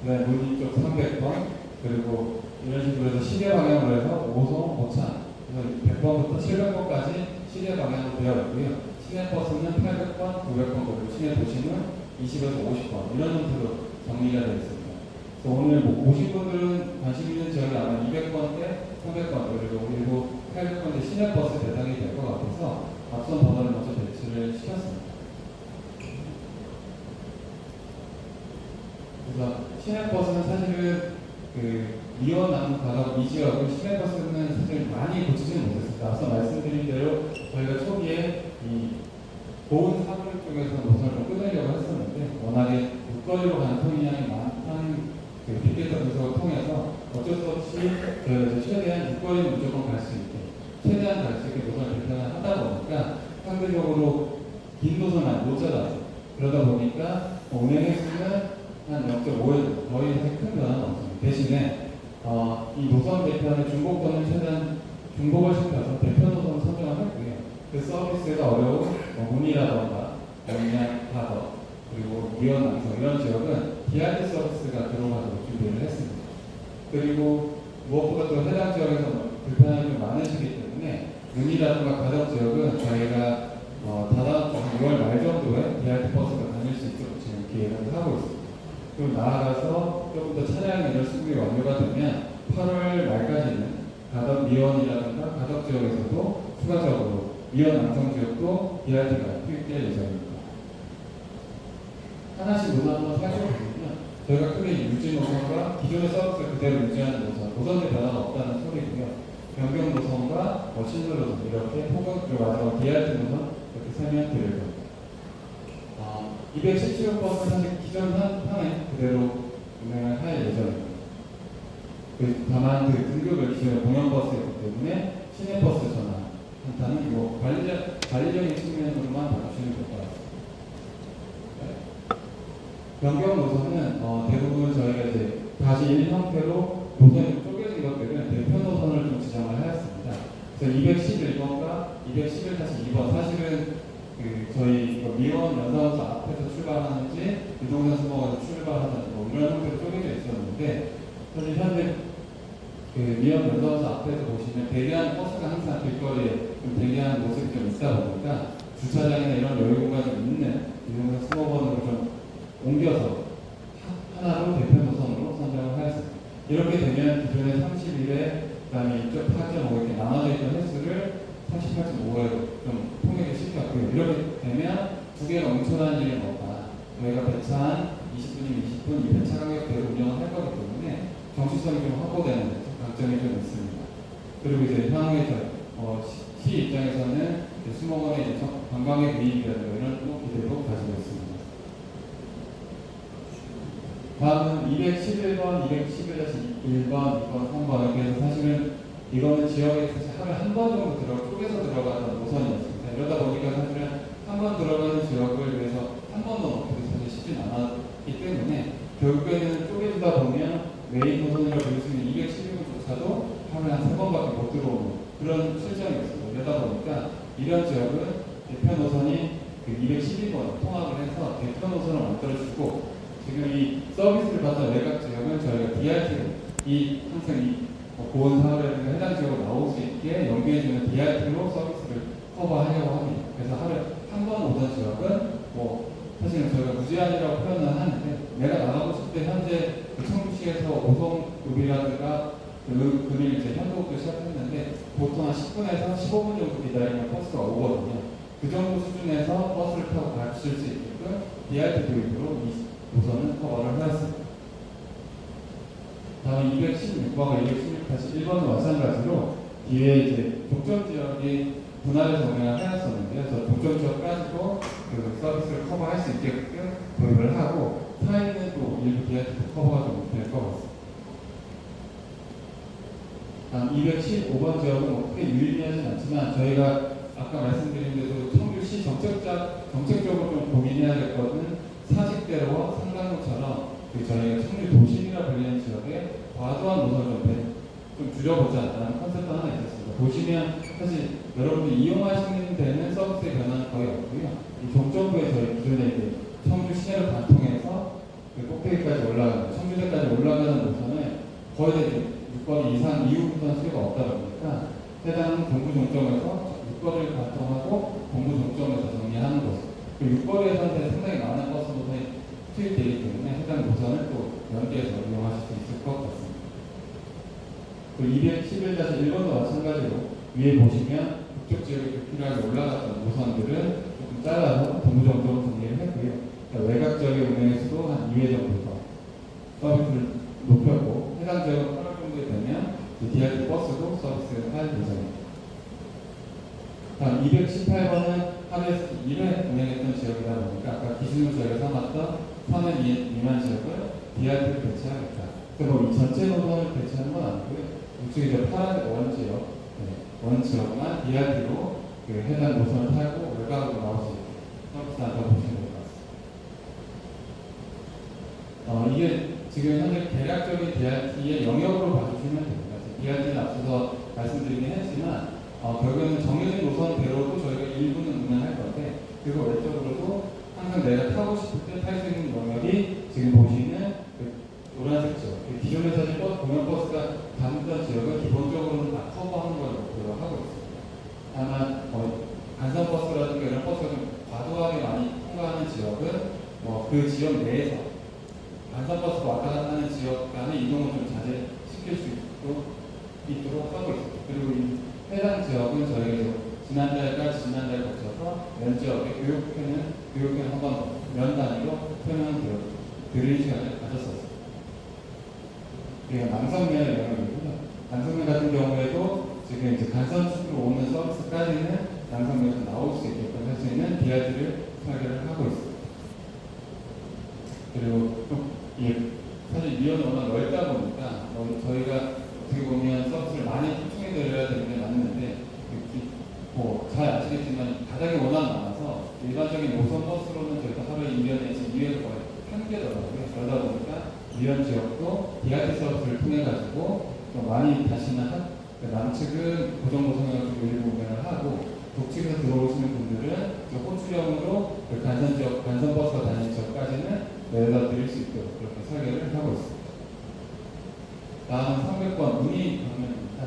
그 다음에 문의 쪽 300번, 그리고 이런 식으로 해서 시내 방향으로 해서 5송, 5찬, 그래서 100번부터 700번까지 시내 방향으로 되어 있고요. 시내 버스는 800번, 900번, 그리고 시내 도심은 20에서 50번 이런 형태로 정리가 되어 있습니다. 그래서 오늘 오신 분들은 관심 있는 지역이 아마 200번대, 300번, 그리고 800번대 시내 버스 대상이 될 것 같아서 앞선 번호를 먼저 배치를 시켰습니다. 그래서 시내버스는 사실은 이원 나무 가덕 이 지역은 시내버스는 사실 많이 고치지는 못했습니다. 앞서 말씀드린 대로 저희가 초기에 이 보훈 사거리 쪽에서 노선을 좀 끊으려고 했었는데 워낙에 국거리로 가는 터미널이 많다는 빅데이터 분석을 통해서 어쩔 수 없이 저희가 최대한 육거리는 무조건 갈 수 있게 최대한 갈 수 있게 노선을 개편을 하다 보니까 상대적으로 긴 노선은 못 잡아서 그러다 보니까 운행 횟수는 한 0.5에 거의 큰 변화는 없습니다. 대신에 이 노선 개편의 중복도는 최대한 중복을 시켜서 대표 노선을 선정을 했고요. 그 서비스가 어려운 문이라던가 영양, 하더, 그리고 미원, 남성 이런 지역은 DRT 서비스가 들어가도록 준비를 했습니다. 그리고 무엇보다 또 해당 지역에서 불편함이 좀 많으시기 때문에 문이라던가 가덕 지역은 저희가 다다음 주 6월 말 정도에 DRT 버스가 다닐 수 있도록 지금 계획을 하고 있습니다. 그리고 나아가서 조금 더 차량 이런 수급이 완료가 되면 8월 말까지는 가덕 미원이라든가 가덕 지역에서도 추가적으로 미원 남성 지역도 DRT가 투입될 예정입니다. 하나씩 노선 한번 살펴보시면 저희가 크게 유지 노선과 기존의 서비스를 그대로 유지하는 노선의 변화가 없다는 소리고요. 변경 노선과 신도 노선 이렇게 혹은 그리고 마지막 DRT 노선 이렇게 설명드릴 겁니다. 217번 사실 기존 판에 그대로 운행을 할 예정입니다. 다만 그 등급을 기존의 공영버스였기 때문에 시내버스 전환 한타는 관리적인 측면으로만 봐주시면 될 것 같습니다. 변경 노선은 대부분 저희가 이제 다시 1 형태로 노선이 쪼개진 것들은 대표 노선을 좀 지정을 하였습니다. 그래서 211번과 211-2번 사실은 저희 미원 연사원소 앞에서 출발하는지 유동산 수목원에서 출발하는지 이런 형태로 쪼개져 있었는데 사실 현재 미원 연사원소 앞에서 보시면 대기하는 버스가 항상 길거리에 좀 대기하는 모습이 좀 있다 보니까 주차장이나 이런 여유 공간이 있는 유동산 수목원으로 좀 옮겨서 하나로 대표 노선으로 선정을 하였습니다. 이렇게 되면 기존의 31회 그다음에 이쪽 8.5 이렇게 나눠져 있던 횟수를 38.5에 좀 통일을 시켰고요. 이렇게 되면 두 개가 뭉쳐다니는 일은 없다. 저희가 배차 한 20분이면 20분 이 배차 가격대로 운영을 할 거기 때문에 정시성이 좀 확보되는 강점이 좀 있습니다. 그리고 이제 향후에 시 입장에서는 수목원의 관광의 유입이라든가 이런 기대도 가지고 있습니다. 다음은 211번, 211-1번, 2번, 3번 이렇게 해서 사실은 이거는 지역에 하루에 한 번 정도 쪼개서 들어가는 노선이었습니다. 이러다 보니까 사실은 한 번 들어가는 지역을 위해서 한 번도 넣기도 사실 쉽진 않았기 때문에 결국에는 쪼개주다 보면 메인 노선이라고 볼 수 있는 211번조차도 하루에 한 3번밖에 못 들어오는 그런 실정이었습니다. 이러다 보니까 이런 지역은 대표 노선이 212번 통합을 해서 대표 노선을 만들어주고 지금 이 서비스를 받던 외곽 지역은 저희가 DRT로 항상 고온 사업이라든가 해당 지역으로 나올 수 있게 연계해주는 DRT로 서비스를 커버하려고 합니다. 그래서 하루에 한 번 오던 지역은 사실은 저희가 무제한이라고 표현을 하는데 내가 나가고 싶을 때 현재 청주시에서 오송읍이라든가 금일 이제 현도읍도 시작했는데 보통 한 10분에서 15분 정도 기다리면 버스가 오거든요. 그 정도 수준에서 버스를 타고 가실 수 있게끔 DRT 도입으로 이 노선은 커버를 하였습니다. 다음 216번과 216-1번은 마찬가지로 뒤에 이제 독점 지역이 분할해서 운행을 하였었는데요. 그래서 독점 지역까지도 그 서비스를 커버할 수 있게끔 도입을 하고 사이는 또 일부 DRT 커버가 좀 될 것 같습니다. 다음 215번 지역은 크게 유의미하진 않지만 저희가 아까 말씀드린 대로 청주시 정책적으로 좀 고민해야 될 것은 사직대로와 상강로처럼 저희가 청주 도심이라 불리는 지역에 과도한 노선을 좀 줄여보자라는 컨셉도 하나 있었습니다. 보시면 사실 여러분들이 이용하시는 데는 서비스의 변화는 거의 없고요. 이 종점부에 저희 기존에 이제 청주 시내를 관통해서 그 꼭대기까지 올라가는 청주대까지 올라가는 노선을 거의 다 6거리 이상 이후부터는 수요가 없다 보니까 해당 동부 종점에서 6거리를 관통하고 동부 종점에서 정리하는 곳. 그 6거리에서는 상당히 많은 버스 노선이 투입되기 때문에 해당 노선을 또 연계해서 이용하실 수 있을 것 같습니다. 그 211-1번도 마찬가지로 위에 보시면 북쪽 지역에 급필하게 올라갔던 노선들은 조금 잘라서 동부 정도로 정리를 했고요. 그러니까 외곽 지역의 운행에서도 한 2회 정도 더 서비스를 높였고 해당 지역은 8월 정도에 되면 DRT 버스도 서비스를 할 예정입니다. 다음 218번은 하루에 1회 운행했던 지역이다 보니까 아까 기준으로 저희가 삼았던 3회 미만 지역을 DRT로 배치하겠다. 이 전체 노선을 배치하는 건 아니고요. 우측에 저 파란 원 지역, 원 지역만 BRT로 그 해당 노선을 타고 외곽으로 나올 수 있게 서비스한다고 보시면 될 것 같습니다. 이게 지금 현재 대략적인 BRT의 영역으로 봐주시면 됩니다. BRT는 앞서서 말씀드리긴 했지만 결국에는 정해진 노선대로도 저희가 일부는 운행할 건데 그리고 외적으로도 항상 내가 타고 싶을 때 탈 수 있는 영역이 지금 보시는 그 노란색 지역, 기존에 사실 공영버스가 다녔던 지역은 기본적으로는 다 커버하는 걸 목표로 하고 있습니다. 다만 간선버스라든가 이런 버스가 좀 과도하게 많이 통과하는 지역은 그 지역 내에서 간선버스가 왔다 갔다 하는 지역 간의 이동을 좀 자제시킬 수 있도록 하고 있습니다. 그리고 이 해당 지역은 저희가 지난달까지 지난달 거쳐서 면 지역의 교육회는 한번 면 단위로 설명을 드릴 시간을 가졌었습니다. 이게 남성면 영역이고요. 남성면 같은 경우에도 지금 이제 간선축으로 오는 서비스까지는 남성면에서 나올 수 있게끔 할 수 있는 BRT를 설계를 하고 있습니다. 그리고 또 사실 미연이 워낙 넓다 보니까 저희가 어떻게 보면 서비스를 많이 확충해 드려야 되는 게 맞는데 잘 아시겠지만 가닥이 워낙 많아서 일반적인 노선 버스로는 저희가 하루에 2년에 2회가 거의 한계더라고요. 그러다 보니까 미연 지역도 BRT 서비스를 통해 가지고 좀 많이 다시는 남측은 고정 노선을 일부 운행을 하고 북측에서 들어오시는 분들은 호출형으로 간선 지역, 간선 버스가 다니는 지역까지는 내려다 드릴 수 있도록 그렇게 설계를 하고 있습니다. 다음은 300번 문의 방면입니다.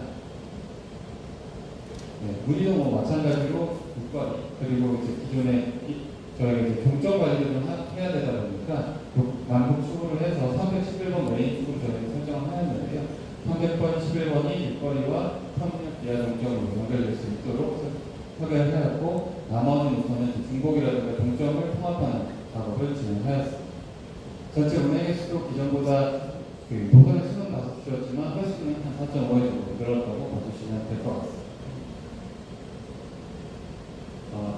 문의도 마찬가지로 국거리 그리고 이제 기존에 저희가 이제 종점 관리를 좀 해야 되다 보니까 남북 추구를 해서 311번 메인 축으로 저희가 설정을 하였는데요. 300번 11번이 육거리와 3년 이하 종점으로 연결될 수 있도록 설계를 하였고 나머지 노선은 중복이라든가 동점을 통합하는 작업을 진행하였습니다. 전체 운행 횟수도 기존보다 노선의 수는 5주였지만 횟수는 한 4.5회 정도 늘었다고 봐주시면 될 것 같습니다.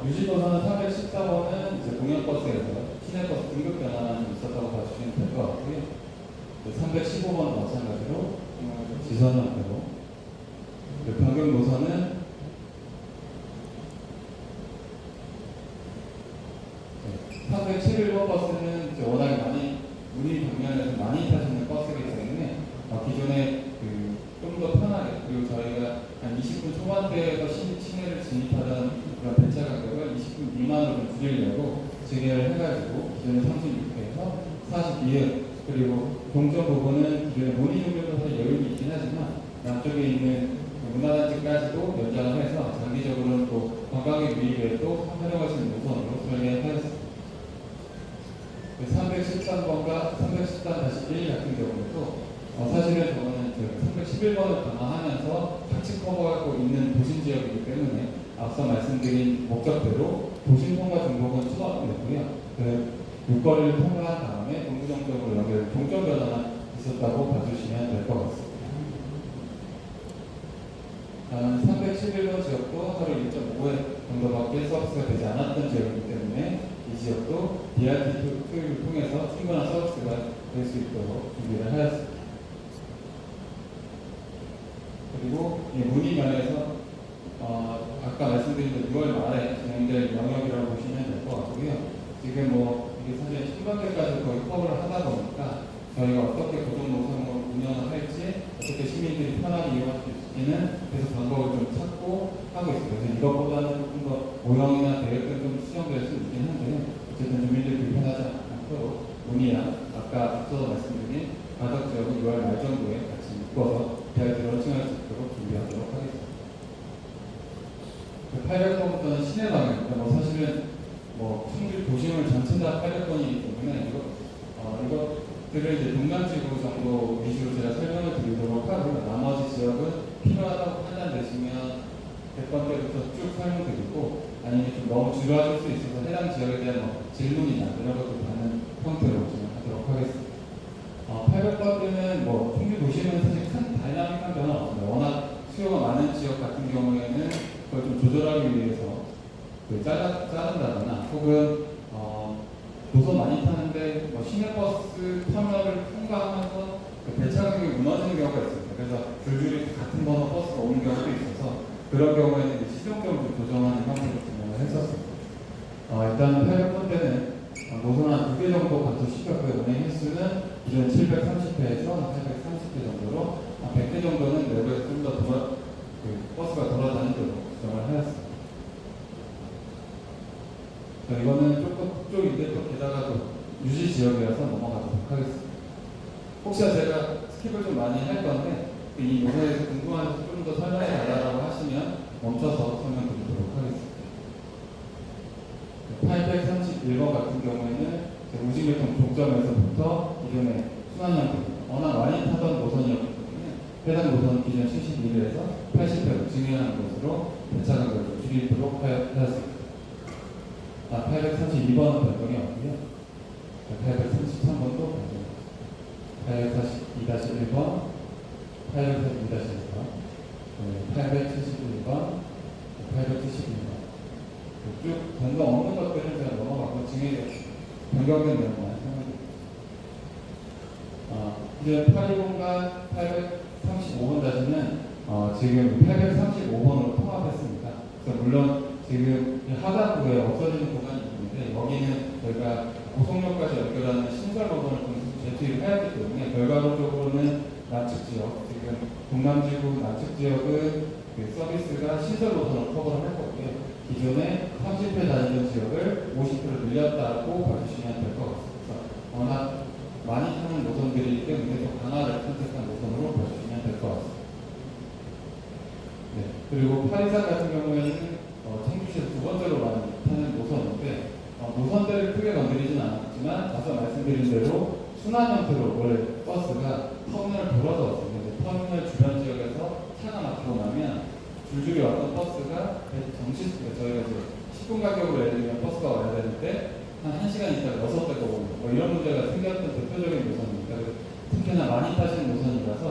유지노선은 314번은 이제 공영버스에서 시내버스 등급 변화가 좀 있었다고 봐주시면 될 것 같고요. 315번 마찬가지로 지선학교로 변경 노선은 311번 버스는 이제 워낙에 많이 문의 방면에서 많이 타시는 버스이기 때문에 기존에 좀 더 편하게 그리고 저희가 한 20분 초반대에서 시내를 진입하던 그런 배차 간격을 20분 미만으로 좀 줄이려고 재개를 해가지고 기존에 36회에서 42회 그리고 동점 부분은 기존에 문의 종류도 사실 여유가 있긴 하지만 남쪽에 있는 문화단지까지도 연장을 해서 장기적으로는 또 관광객 유입에도 활용할 수 있는 노선으로 설계하였습니다. 313번과 313-1 같은 경우에도 사실은 저는 311번을 강화하면서 같이 커버하고 있는 도심 지역이기 때문에 앞서 말씀드린 목적대로 도심 통과 중복은 추가되고요. 육거리를 통과한 다음에 동부정적으로 연결 동점 변화가 있었다고 봐주시면 될 것 같습니다. 311번 지역도 하루 1.5회 정도밖에 서비스가 되지 않았던 지역이기 때문에 이 지역도 BRT 투입을 통해서 충분한 서비스가 될 수 있도록 준비를 하였습니다. 그리고 이 문의 면에서 아까 말씀드린 6월 말에 진행될 영역이라고 보시면 될 것 같고요. 지금 이게 사실 신관계까지 거의 커버를 하다 보니까 저희가 어떻게 고정 노선으로 운영을 할지 어떻게 시민들이 편하게 이용할 수 있을지는 계속 방법을 좀 찾고 하고 있습니다. 그래서 이것보다는 조금 더 모형이나 계획은 좀 수정될 수 있긴 한데요. 어쨌든 주민들이 불편하지 않도록 문의랑 아까 앞서서 말씀드린 가덕 지역은 6월 말 정도에 같이 묶어서 BRT로 런칭할 수 있도록 준비하도록 하겠습니다. 800번부터는 시내 방향입니다. 사실은 충주 도심을 전체 다 800번이기 때문에 이것들을 이제 동남지구 정도 위주로 제가 설명을 드리도록 하고 나머지 지역은 필요하다고 판단되시면 100번 때부터 쭉 설명드리고 아니면 좀 너무 줄여줄 수 있어서 해당 지역에 대한 질문이나 이런 것들 받는 형태로 진행하도록 하겠습니다. 800번 때는 충주 도심은 사실 큰 다이나믹한 변화가 없습니다. 워낙 수요가 많은 지역 같은 경우에는 그걸 좀 조절하기 위해서 자른다거나 혹은 노선 많이 타는데 시내버스 터널을 통과하면서 배차 배차 간격이 무너지는 경우가 있습니다. 그래서 줄줄이 같은 번호 버스가 오는 경우도 있어서 그런 경우에는 이제 시종점을 좀 조정하는 형태로 진행을 했었습니다. 일단 800번대는 노선 한 2개 정도 감소시켰고요. 운행 횟수는 기존 730회에서 830회 정도로 한 100회 정도는 내부에서 좀 더 버스가 돌아다니도록 조정을 하였습니다. 이거는 조금 북쪽인데 또 게다가 또 유지 지역이라서 넘어가도록 하겠습니다. 혹시나 제가 스킵을 좀 많이 할 건데 이 노선에서 궁금한 좀 더 설명해 달라고 하시면 멈춰서 설명드리도록 하겠습니다. 831번 같은 경우에는 우진교통 종점에서부터 기존의 순환형태 워낙 많이 타던 노선이었기 때문에 해당 노선 기존 71에서 80회로 증행하는 것으로 배차 간격을 줄이도록 하였습니다. 832번은 변동이 없고요. 833번도 변동이 없습니다. 842-1번, 842-1번, 871번, 871번 쭉 변동 없는 것들은 제가 넘어가고 변경된 내용만 설명드립니다. 이제 820과 835번 다시는 지금 835번으로 통합했습니다. 그래서 물론 지금 하단부에 없어지는 구간이 있는데 여기는 저희가 고속역까지 연결하는 신설 노선을 좀 재투입을 하였기 때문에 결과적으로는 남측 지역, 지금 동남지구 남측 지역은 그 서비스가 신설 노선을 커버를 할 거고요. 기존에 30회 다니던 지역을 50회로 늘렸다고 봐주시면 될 것 같습니다. 워낙 많이 타는 노선들이기 때문에 좀 강화를 선택한 노선으로 봐주시면 될 것 같습니다. 네. 그리고 823 같은 경우에는 청주시에서 두 번째로 많이 타는 노선인데 노선대를 크게 건드리진 않았지만 앞서 말씀드린 대로 순환 형태로 원래 버스가 터미널을 돌아서 왔습니다. 터미널 주변 지역에서 차가 막히고 나면 줄줄이 왔던 버스가 저희가 이제 10분 가격으로 예를 들면 버스가 와야 되는데 한 1시간 있다가 6대가 오고 이런 문제가 생겼던 대표적인 노선입니다. 특히나 많이 타시는 노선이라서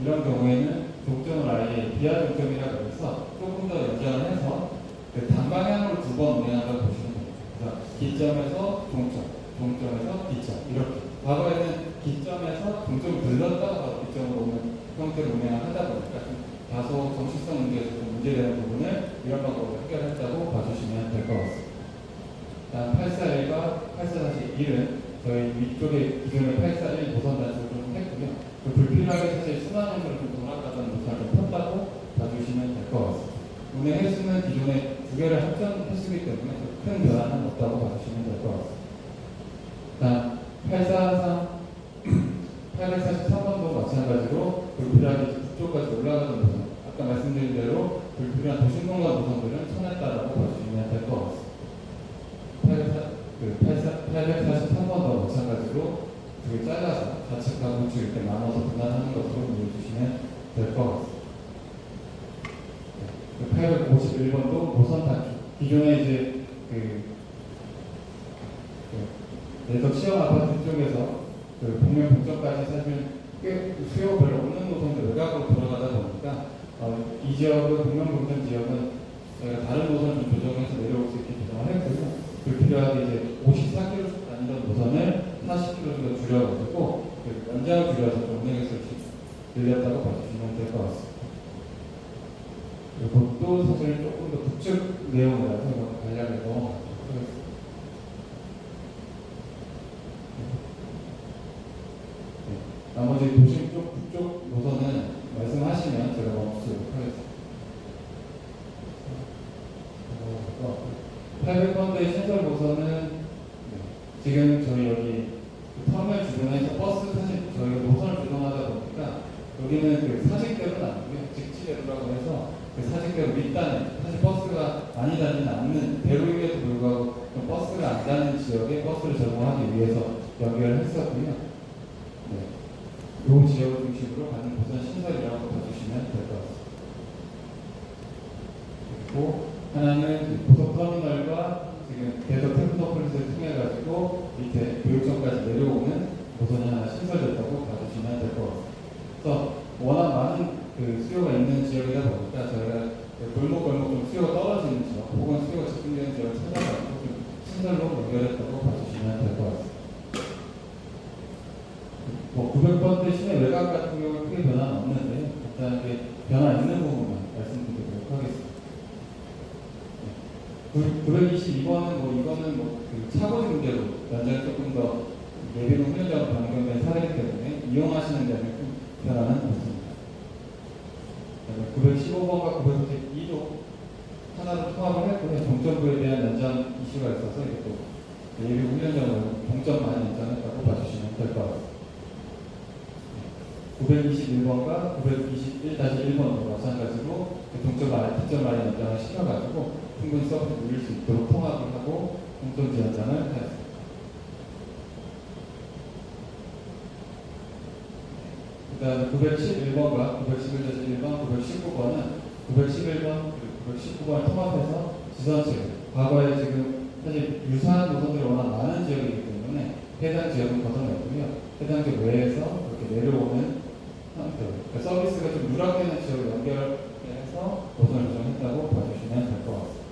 이런 경우에는 종점을 아예 비하 종점이라고 해서 조금 더 연장을 해서 단방향으로 두 번 운행한다고 보시면 됩니다. 그래서 기점에서 종점, 종점에서 기점 이렇게. 과거에는 기점에서 종점을 들렀다가 바로 기점으로 오는 형태로 운행을 하다 보니까 좀 다소 정식성 문제에서 좀 문제되는 부분을 이런 방법으로 해결했다고 봐주시면 될 것 같습니다. 다음 841과 84-1은 저희 위쪽에 기존의 841 노선 단속을 좀 했고요. 불필요하게 사실 순환형으로 좀 돌아가던 노선을 좀 폈다고 봐주시면 될 것 같습니다. 운행 횟수는 기존에 두 개를 합정했기 때문에 큰 변화는 없다고 봐주시면 될 것 같습니다. 다음 843번도 마찬가지로 불필요하게 북쪽까지 올라가던 노선 아까 말씀드린 대로 불필요한 도심공간 노선들은 쳐냈다라고 봐주시면 될 것 같습니다. 843번도 마찬가지로 그게 잘라서 좌측과 우측 이렇게 나눠서 분할하는 것으로 이해해주시면 될 것 같습니다. 851번도 노선 단축. 기존에 이제 내덕 시험 아파트 쪽에서 복면 분점까지 사실 꽤 수요가 별로 없는 노선들 외곽으로 들어가다 보니까 이 지역은 복면 분점 지역은 저희가 다른 노선을 좀 조정해서 내려올 수 있게 조정을 했고요. 불필요하게 이제 54km 다니던 노선을 40km 정도 줄여가지고 연장을 줄여서 좀 운행해서 늘렸다고 봐주시면 될 것 같습니다. 이것도 사실 조금 더 북측 내용이라서 간략해서 하겠습니다. 나머지 도심 쪽, 북쪽 노선은 말씀하시면 제가 멈추도록 하겠습니다. 800번대 신설 노선은 지금 저희 여기 터미널 주변에서 버스 사실 저희가 노선을 조정하다 보니까 여기는 사직대로는 아니고요. 직지대로라고 해서 사직대로 밑단에 사실 버스가 많이 다니는 않는 대로임에도 불구하고 버스가 안 가는 지역에 버스를 제공하기 위해서 연결을 했었고요. 이 지역을 중심으로 가는 노선 신설이라고 봐주시면 될 것 같습니다. 그리고 하나는 고속터미널과 지금 대덕 테크노폴리스를 통해 가지고 밑에 교육청까지 내려오는 노선이 하나 신설됐다고 봐주시면 될 것 같습니다. 그래서 워낙 많은 수요가 있는 지역이다 보니까 저희가 골목골목 좀 수요가 떨어지는 지역 혹은 수요가 집중되는 지역을 찾아가지고 좀 신설로 연결했다고 봐주시면 될 것 같습니다. 900번대 시내 외곽 같은 922번은 뭐 이거는 뭐그 차고지 문제로 연장이 조금 더 예비군 훈련자로 변경된 사례이기 때문에 이용하시는 데는 좀 변화는 없습니다. 915번과 992도 하나로 통합을 했고요. 동점부에 대한 연장 이슈가 있어서 이게 또 예비군 훈련자로 동점만 연장했다고 봐주시면 될 것 같습니다. 921번과 921-1번도 마찬가지로 동점 말에 연장을 시켜가지고 충분히 서비스 누릴 수 있도록 통합을 하고 동점 지연장을 하였습니다. 그 다음에 911번과 911-1번, 919번은 911번, 919번을 통합해서 지선책, 과거에 지금 사실 유사한 노선들이 워낙 많은 지역이기 때문에 해당 지역은 걷어냈고요. 해당 지역 외에서 이렇게 내려오는 상태, 그러니까 서비스가 좀 누락되는 지역을 연결해서 노선을 조정했다고 봐주시면 될 것 같습니다.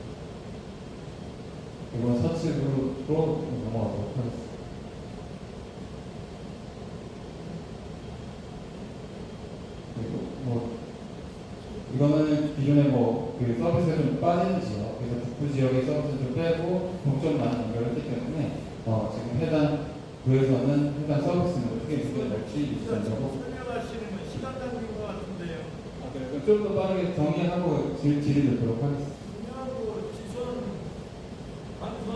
이번 서측으로 넘어가도록 하겠습니다. 그리고 뭐 이거는 기존에 그 서비스가 좀 빠지는 지역, 그래서 북부 지역의 서비스를 좀 빼고 동점만 연결했기 때문에 지금 해당 구에서는 해당 서비스는 크게 문제가 없이 유지된다고. 설명하시는 건 시간 낭비인 것 같은데요. 그럼 좀 더 빠르게 정리하고 질의드리도록 하겠습니다. 그냥고 지선, 간선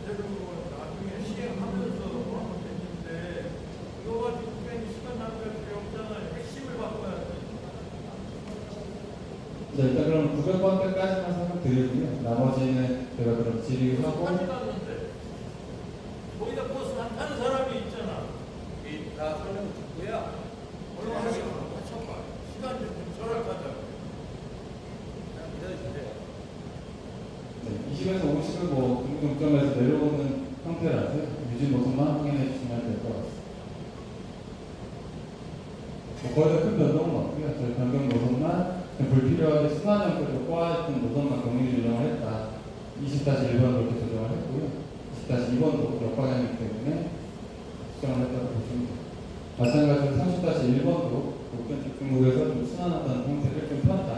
제대로 나중에 시행하면서 하면 되는데 이거 가지고 괜히 시간 낭비할 필요 없잖아요. 핵심을 바꿔야 돼. 자, 일단 그럼 900번 때까지만 설명드리고요. 나머지는 제가 그럼 질의하고. 하지 않는데 거기다 버스 안 타는 사람이 있잖아. 다 설명 듣고야 얼른 하셔봐. 시간 좀 절약하자. 그냥 기다려주세요. 네, 20에서 50은 동점에서 내려오는 형태라서 유지 노선만 확인해 주시면 될 것 같습니다. 거의 다 큰 변동은 없고요. 저희 변경 노선만 불필요하게 순환 형태로 꼬아있던 노선만 경유 조정을 했다. 20-1번 그렇게 조정을 했고요. 20-2번도 역방향이기 때문에 수정을 했다고 보시면 됩니다. 마찬가지로 30-1번도 목전 집중국에서 좀 순환하던 형태를 좀 폈다.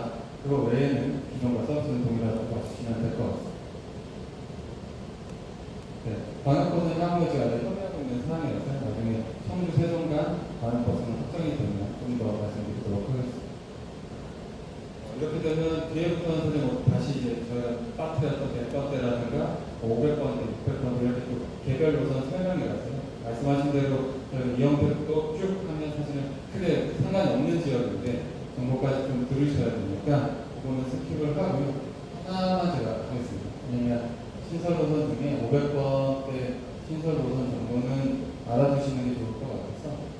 그거 외에는 기존과 서비스는 동일하다고 봐주시면 될 것 같습니다. 네, 방역버스는 향후에 제가 협의하고 있는 사항이라서 나중에 청주 세종 간 방역버스는 확정이 되면 좀 더 말씀드리도록 하겠습니다. 이렇게 되면 뒤에부터는 사실 다시 이제 저희가 빠트였던 100번대라든가 500번대, 600번대 이렇게 또 개별 노선 설명이라서요. 말씀하신 대로 이 형태로 쭉 하면 사실은 크게 상관이 없는 지역인데 정보까지 좀 들으셔야 되니까 그거는 스킵을 하고요. 하나만 제가 하겠습니다. 왜냐면 신설 노선 중에 500번대 신설 노선 정도는 알아두시는 게 좋을 것 같아서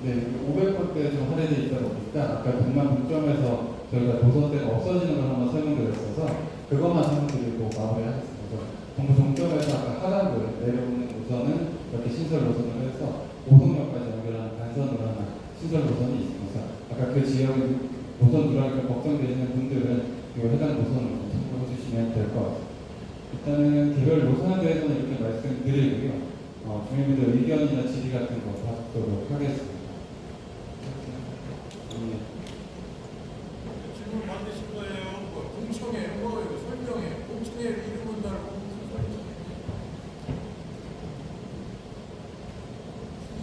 네, 500번대 좀 할인이 있다 보니까 아까 100만 동점에서 저희가 노선대가 없어지는 걸 한번 설명드렸어서 그것만 설명드리고 마무리하겠습니다. 정부 종점에서 아까 하단부에 내려오는 노선은 이렇게 신설 노선을 해서 오송역까지 연결하는 간선으로 하나 신설 노선이 있습니다. 아까 그 지역의 노선 누락이 걱정되시는 분들은 이 해당 노선을 참고해 주시면 될 것 같습니다. 일단은 개별 노선에 대해서는 이렇게 말씀드리고요. 주민분들 의견이나 질의 같은 거 받도록 하겠습니다. 질문 받으실 거예요. 공청회, 이거 설명회, 공청회 이름은 달고 무슨 소리죠?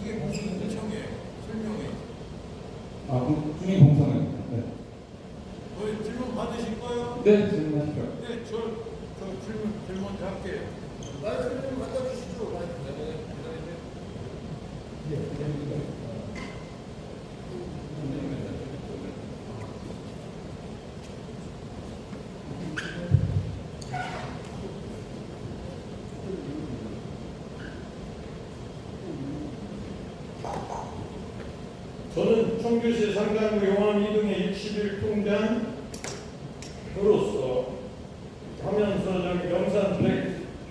이게 무슨 공청회, 설명회? 주민 공청회입니다. 네. 거의 질문 받으실 거예요? 네, 질문하십시오. 네, 저 질문 할게요. 말씀 좀 갖다 주시죠. 저는 청주시 상당구 용암 2동의 61통장으로서 하면서 저기 영산 100,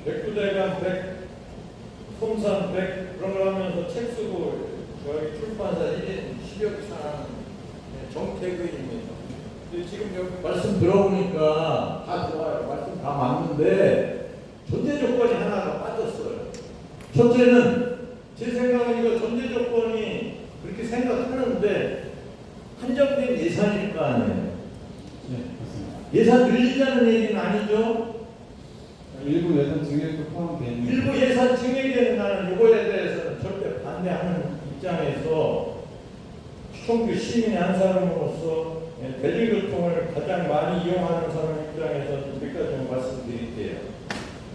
백두대간 100, 솜산 100 그런 걸 하면서 책 쓰고 저희 출판사 1인 10여 사는 정태근입니다. 근데 지금 여기 말씀 들어보니까 다 좋아요. 말씀 다 맞는데 전제 조건이 하나가 빠졌어요. 첫째는 제 생각은 이거 전제 조건이 그렇게 생각하는데 한정된 예산일 거 아니에요. 네, 맞습니다. 예산 늘리자는 얘기는 아니죠. 일부 예산 증액도 포함되어 있는 일부 예산 증액에는 나는 이거에 대해서는 절대 반대하는 입장에서 청주 시민의 한 사람으로서 대중교통을 가장 많이 이용하는 사람 입장에서 몇 가지 좀 말씀드릴게요.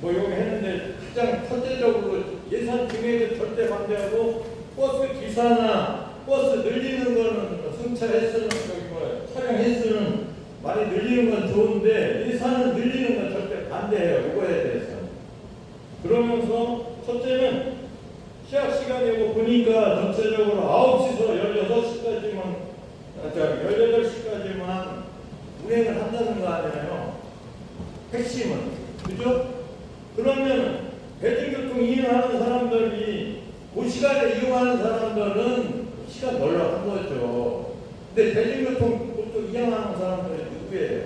뭐 여기 했는데 가장 첫째적으로 예산 증액은 절대 반대하고 버스 기사나 버스 늘리는 거는 승차 횟수는 차량 횟수는 많이 늘리는 건 좋은데 예산은 늘리는 건 절대 반대해요. 이거에 대해서. 그러면서 첫째는 시작 시간이 고 보니까 전체적으로 9시에서 16시까지만 18시까지만 운행을 한다는 거 아니에요. 핵심은. 그죠? 그러면 대중교통 이용하는 사람들이 그 시간에 이용하는 사람들은 시간 널널한 거죠. 근데 대중교통 보통 이용하는 사람들이 누구예요?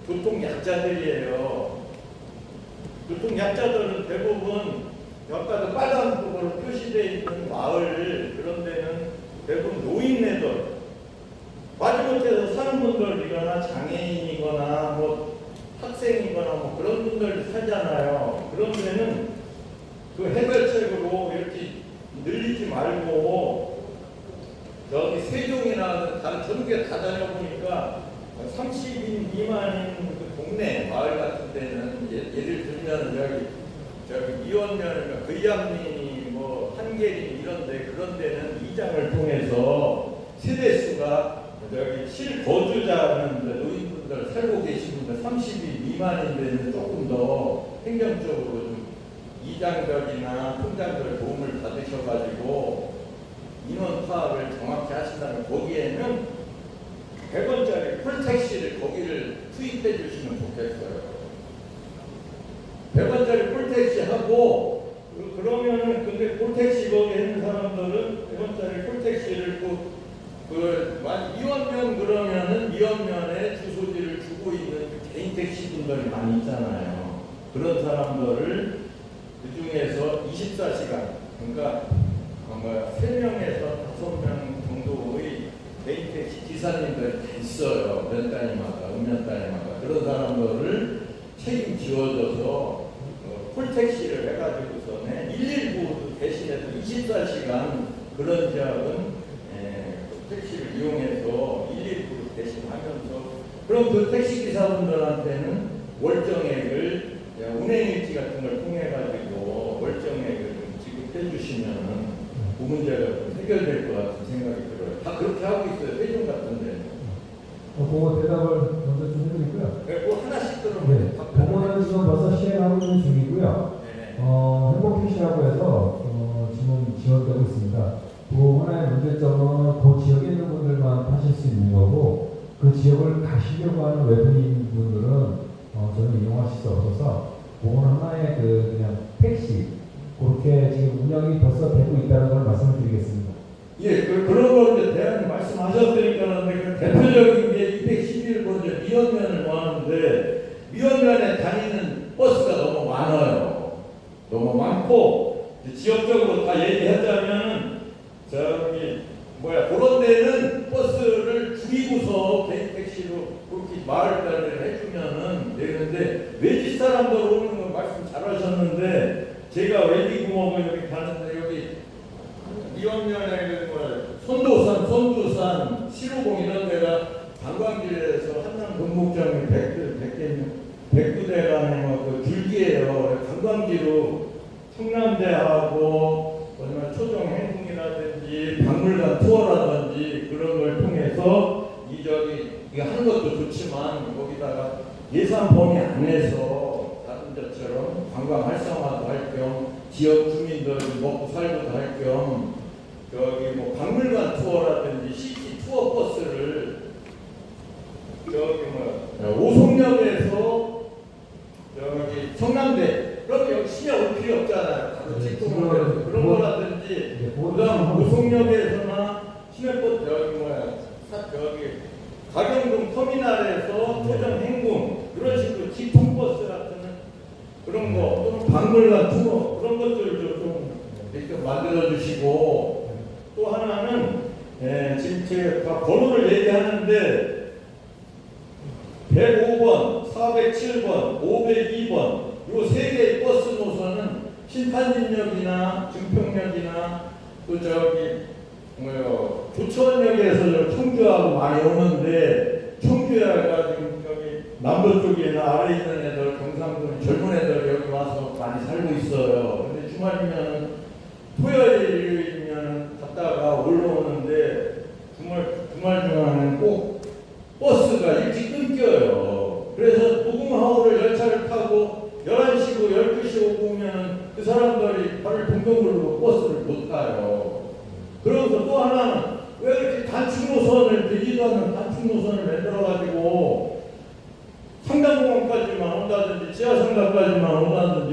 교통약자들이에요. 교통약자들은 대부분 아까도 빨간 부분으로 표시되어 있는 마을 그런 데는 대부분 노인네들 마지못해서 사는 분들이거나 장애인이거나 뭐 학생이거나 뭐 그런 분들이 살잖아요. 그런 데는 그 해결책으로 이렇게 늘리지 말고 저기 세종이나 다른 전국에 다 다녀보니까 30인 미만인 그 동네 마을 같은 데는 예를 들면 저기 미원면이나 의암리 뭐 한계리 이런데 그런 데는 이장을 통해서 세대수가 저기 실거주자는 노인분들 살고 계신 분들 30인 미만인 데는 조금 더 행정적으로 좀 이장들이나 통장들 도움을 받으셔가지고 인원 파악을 정확히 하신다면 거기에는 100원짜리 풀택시를 거기를 투입해 주시면 좋겠어요. 100원짜리 풀택시 하고 그러면은 근데 풀택시 거기 있는 사람들은 100원짜리 풀택시를 미원면 그러면은 미원면에 주소지를 주고 있는 개인 택시 분들이 많이 있잖아요. 그런 사람들을 그 중에서 24시간 그러니까 3명에서 5명 정도의 개인 택시 기사님들이 다 있어요. 몇 단위마다, 몇 단위마다. 그런 사람들을 책임지어줘서 풀택시를 해가지고서는 119 대신해서 24시간 그런 지역은 택시를 이용해서 119를 대신하면서 그럼 그 택시 기사분들한테는 월정액을 운행일지 같은 걸 통해가지고 월정액을 좀 지급해 주시면 그 문제가 좀 해결될 것 같은 생각이 들어요. 다 그렇게 하고 있어요. 세종 같은 데는. 그거 대답을 먼저 좀 해드리고요. 뭐 하나씩 네, 들어보면 그거는 지금 벌써 시행하고 있는 중이고요. 네. 행복택시라고 해서 지금 지원되고 있습니다. 그 하나의 문제점은 그 지역에 있는 분들만 타실 수 있는 거고 그 지역을 가시려고 하는 외부인 분들은 저는 이용하실 수 없어서 그건 하나의 그냥 택시 그렇게 지금 운영이 벌써 되고 있다는 걸 말씀을 드리겠습니다. 예, 그런 거 이제 대안이 말씀하셨으니까 그 대표적인 게 211번 이제 미원면을 모았는데 미원면에 다니는 버스가 너무 많아요. 너무 많고 지역적으로 다 얘기하자면 그런 데는 버스를 줄이고서 개인 택시로 그렇게 마을 다니를 해주면은 되는데 외지 사람들 오는 거 말씀 잘하셨는데 제가 외지 구멍을 여기 가는데 여기 미원면에 손두산, 시루공 이런 데가 관광지에서 한남 금목장이 100구대라는 그 줄기예요. 관광지로 청남대하고 그다음에 초정 행궁이라든지 박물관 투어라든지 그런 걸 통해서 이거 하는 것도 좋지만 거기다가 예산 범위 안에서 다른 데처럼 관광 활성화도 할 겸 지역 주민들 먹고 살고도 할 겸 여기 뭐 박물관 투어라든지 시티 투어 버스를 오송역에서 여기 청남대 그렇게 여기 시내 올 필요 없잖아요. 다른 직통으로 그런 거라든지 그다음 오송역에서나 시내버스 여기 가경동 터미널에서 초정 행궁 이런 식으로 직통버스 같은 그런 거 또는 박물관 투어 그런 것들도 좀 이렇게 만들어 주시고 또 하나는 지금 제가 번호를 얘기하는데 105번, 407번, 502번 요 세 개의 버스 노선은 신탄진역이나 증평역이나 또 조천역에서 청주하고 많이 오는데 청주야가 지금 여기 남도 쪽이나 아래 있는 애들 경상도 젊은 애들 여기 와서 많이 살고 있어요. 근데 주말이면 토요일이면 갔다가 올라오는데 주말 중에는 꼭 버스가 일찍 끊겨요. 그래서 무궁화호를 열차를 타고 11시고 12시 오고 오면 그 사람들이 발을 동동 굴고 버스를 못 타요. 그러면서 또 하나는 왜 이렇게 단축 노선을 되지도 않는 단축 노선을 만들어가지고 상당공원까지만 온다든지 지하상가까지만 온다든지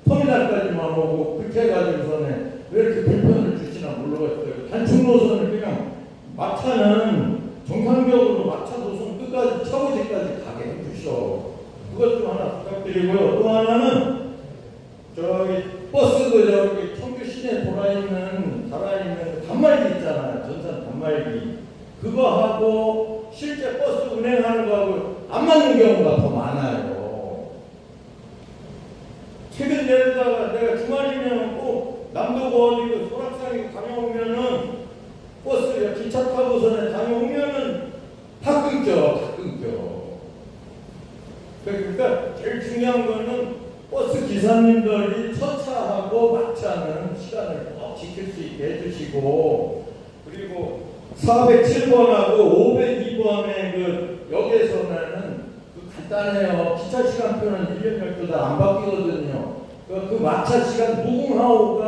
터미널까지만 오고 그렇게 해가지고서는 왜 이렇게 불편을 주시나 모르겠어요. 단축 노선을 그냥 막차는 정상적으로 막차 노선 끝까지 차고지까지 가게 해주셔. 그것 좀 하나 부탁드리고요. 또 하나는 버스 청주 시내 달아있는 단말기 있잖아요. 전산 단말기. 그거 하고 실제 버스 운행하는 거하고 안 맞는 경우가 더 많아요. 최근 내에다가 내가 주말이면 꼭 남도고 어디고 소락산에 다녀오면은 버스 기차 타고서는 다녀오면은 다 끊겨. 그러니까 제일 중요한 거는 버스 기사님들이 첫차하고 막차는 시간을 꼭 지킬 수 있게 해주시고 그리고 407번하고 502번의 그 역에서는 간단해요. 기차 시간표는 1년 12달 안 바뀌거든요. 그 막차 시간 무궁화호가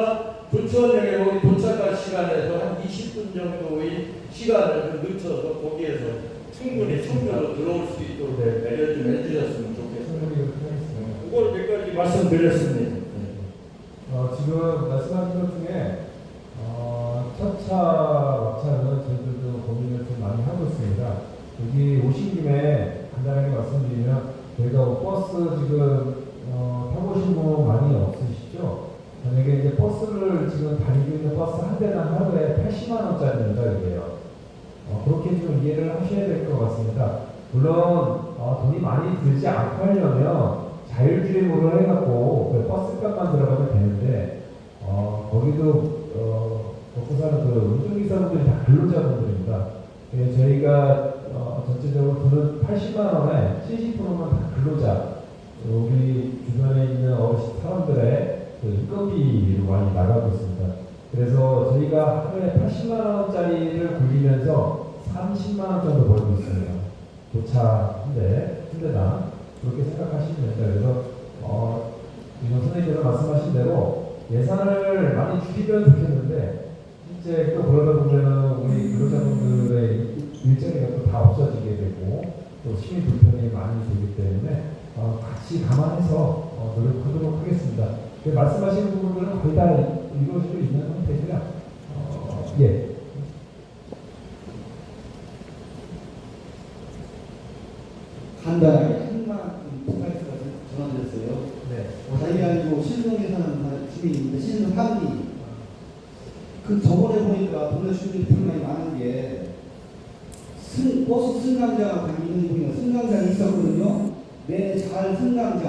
조천역에 거기 도착할 시간에서 한 20분 정도의 시간을 늦춰서 거기에서 충분히 청주로 들어올 수 있도록 배려 좀 해주셨으면 좋겠어요. 그걸 몇 가지 말씀드렸습니다. 지금 말씀하신 것 중에 첫차, 막차는 저희들도 고민을 좀 많이 하고 있습니다. 여기 오신 김에 간단하게 말씀드리면 저희가 버스 지금 타보신 분 많이 없으시죠? 만약에 이제 버스를 지금 다니고 있는 버스 한 대당 하루에 80만 원짜리입니다, 이게요. 그렇게 좀 이해를 하셔야 될 것 같습니다. 물론 돈이 많이 들지 않고 하려면 자율주행으로 해갖고 그 버스값만 들어가면 되는데 거기도 먹고 사는 그 운전기사분들이 다 근로자분들입니다. 저희가 전체적으로 드는 80만 원에 70%만 다 근로자, 우리 주변에 있는 어르신 사람들의 그 인건비로 많이 나가고 있습니다. 그래서 저희가 하루에 80만 원짜리를 굴리면서 30만 원 정도 벌고 있습니다. 도차 한 대당 그렇게 생각하시면 됩니다. 그래서 이번 선생님께서 말씀하신 대로 예산을 많이 줄이면 좋겠는데 실제 또 그러다 보면은 우리 근로자분들의 일정이 다 없어지게 되고 또 시민 불편이 많이 되기 때문에 같이 감안해서 노력하도록 하겠습니다. 말씀하시는 부분들은 거의 다 이루어지고 있는 상태고요. 예. 간단하게 한만 포괄해서 전화드렸어요. 네. 다름이 아니고 신동에 사는 주민인데 신동 한리. 그 저번에 보니까 동네 주민들이 불만이 많은 게 버스 승강장 다니는 분이 승강장이 있었거든요. 잘 승강장,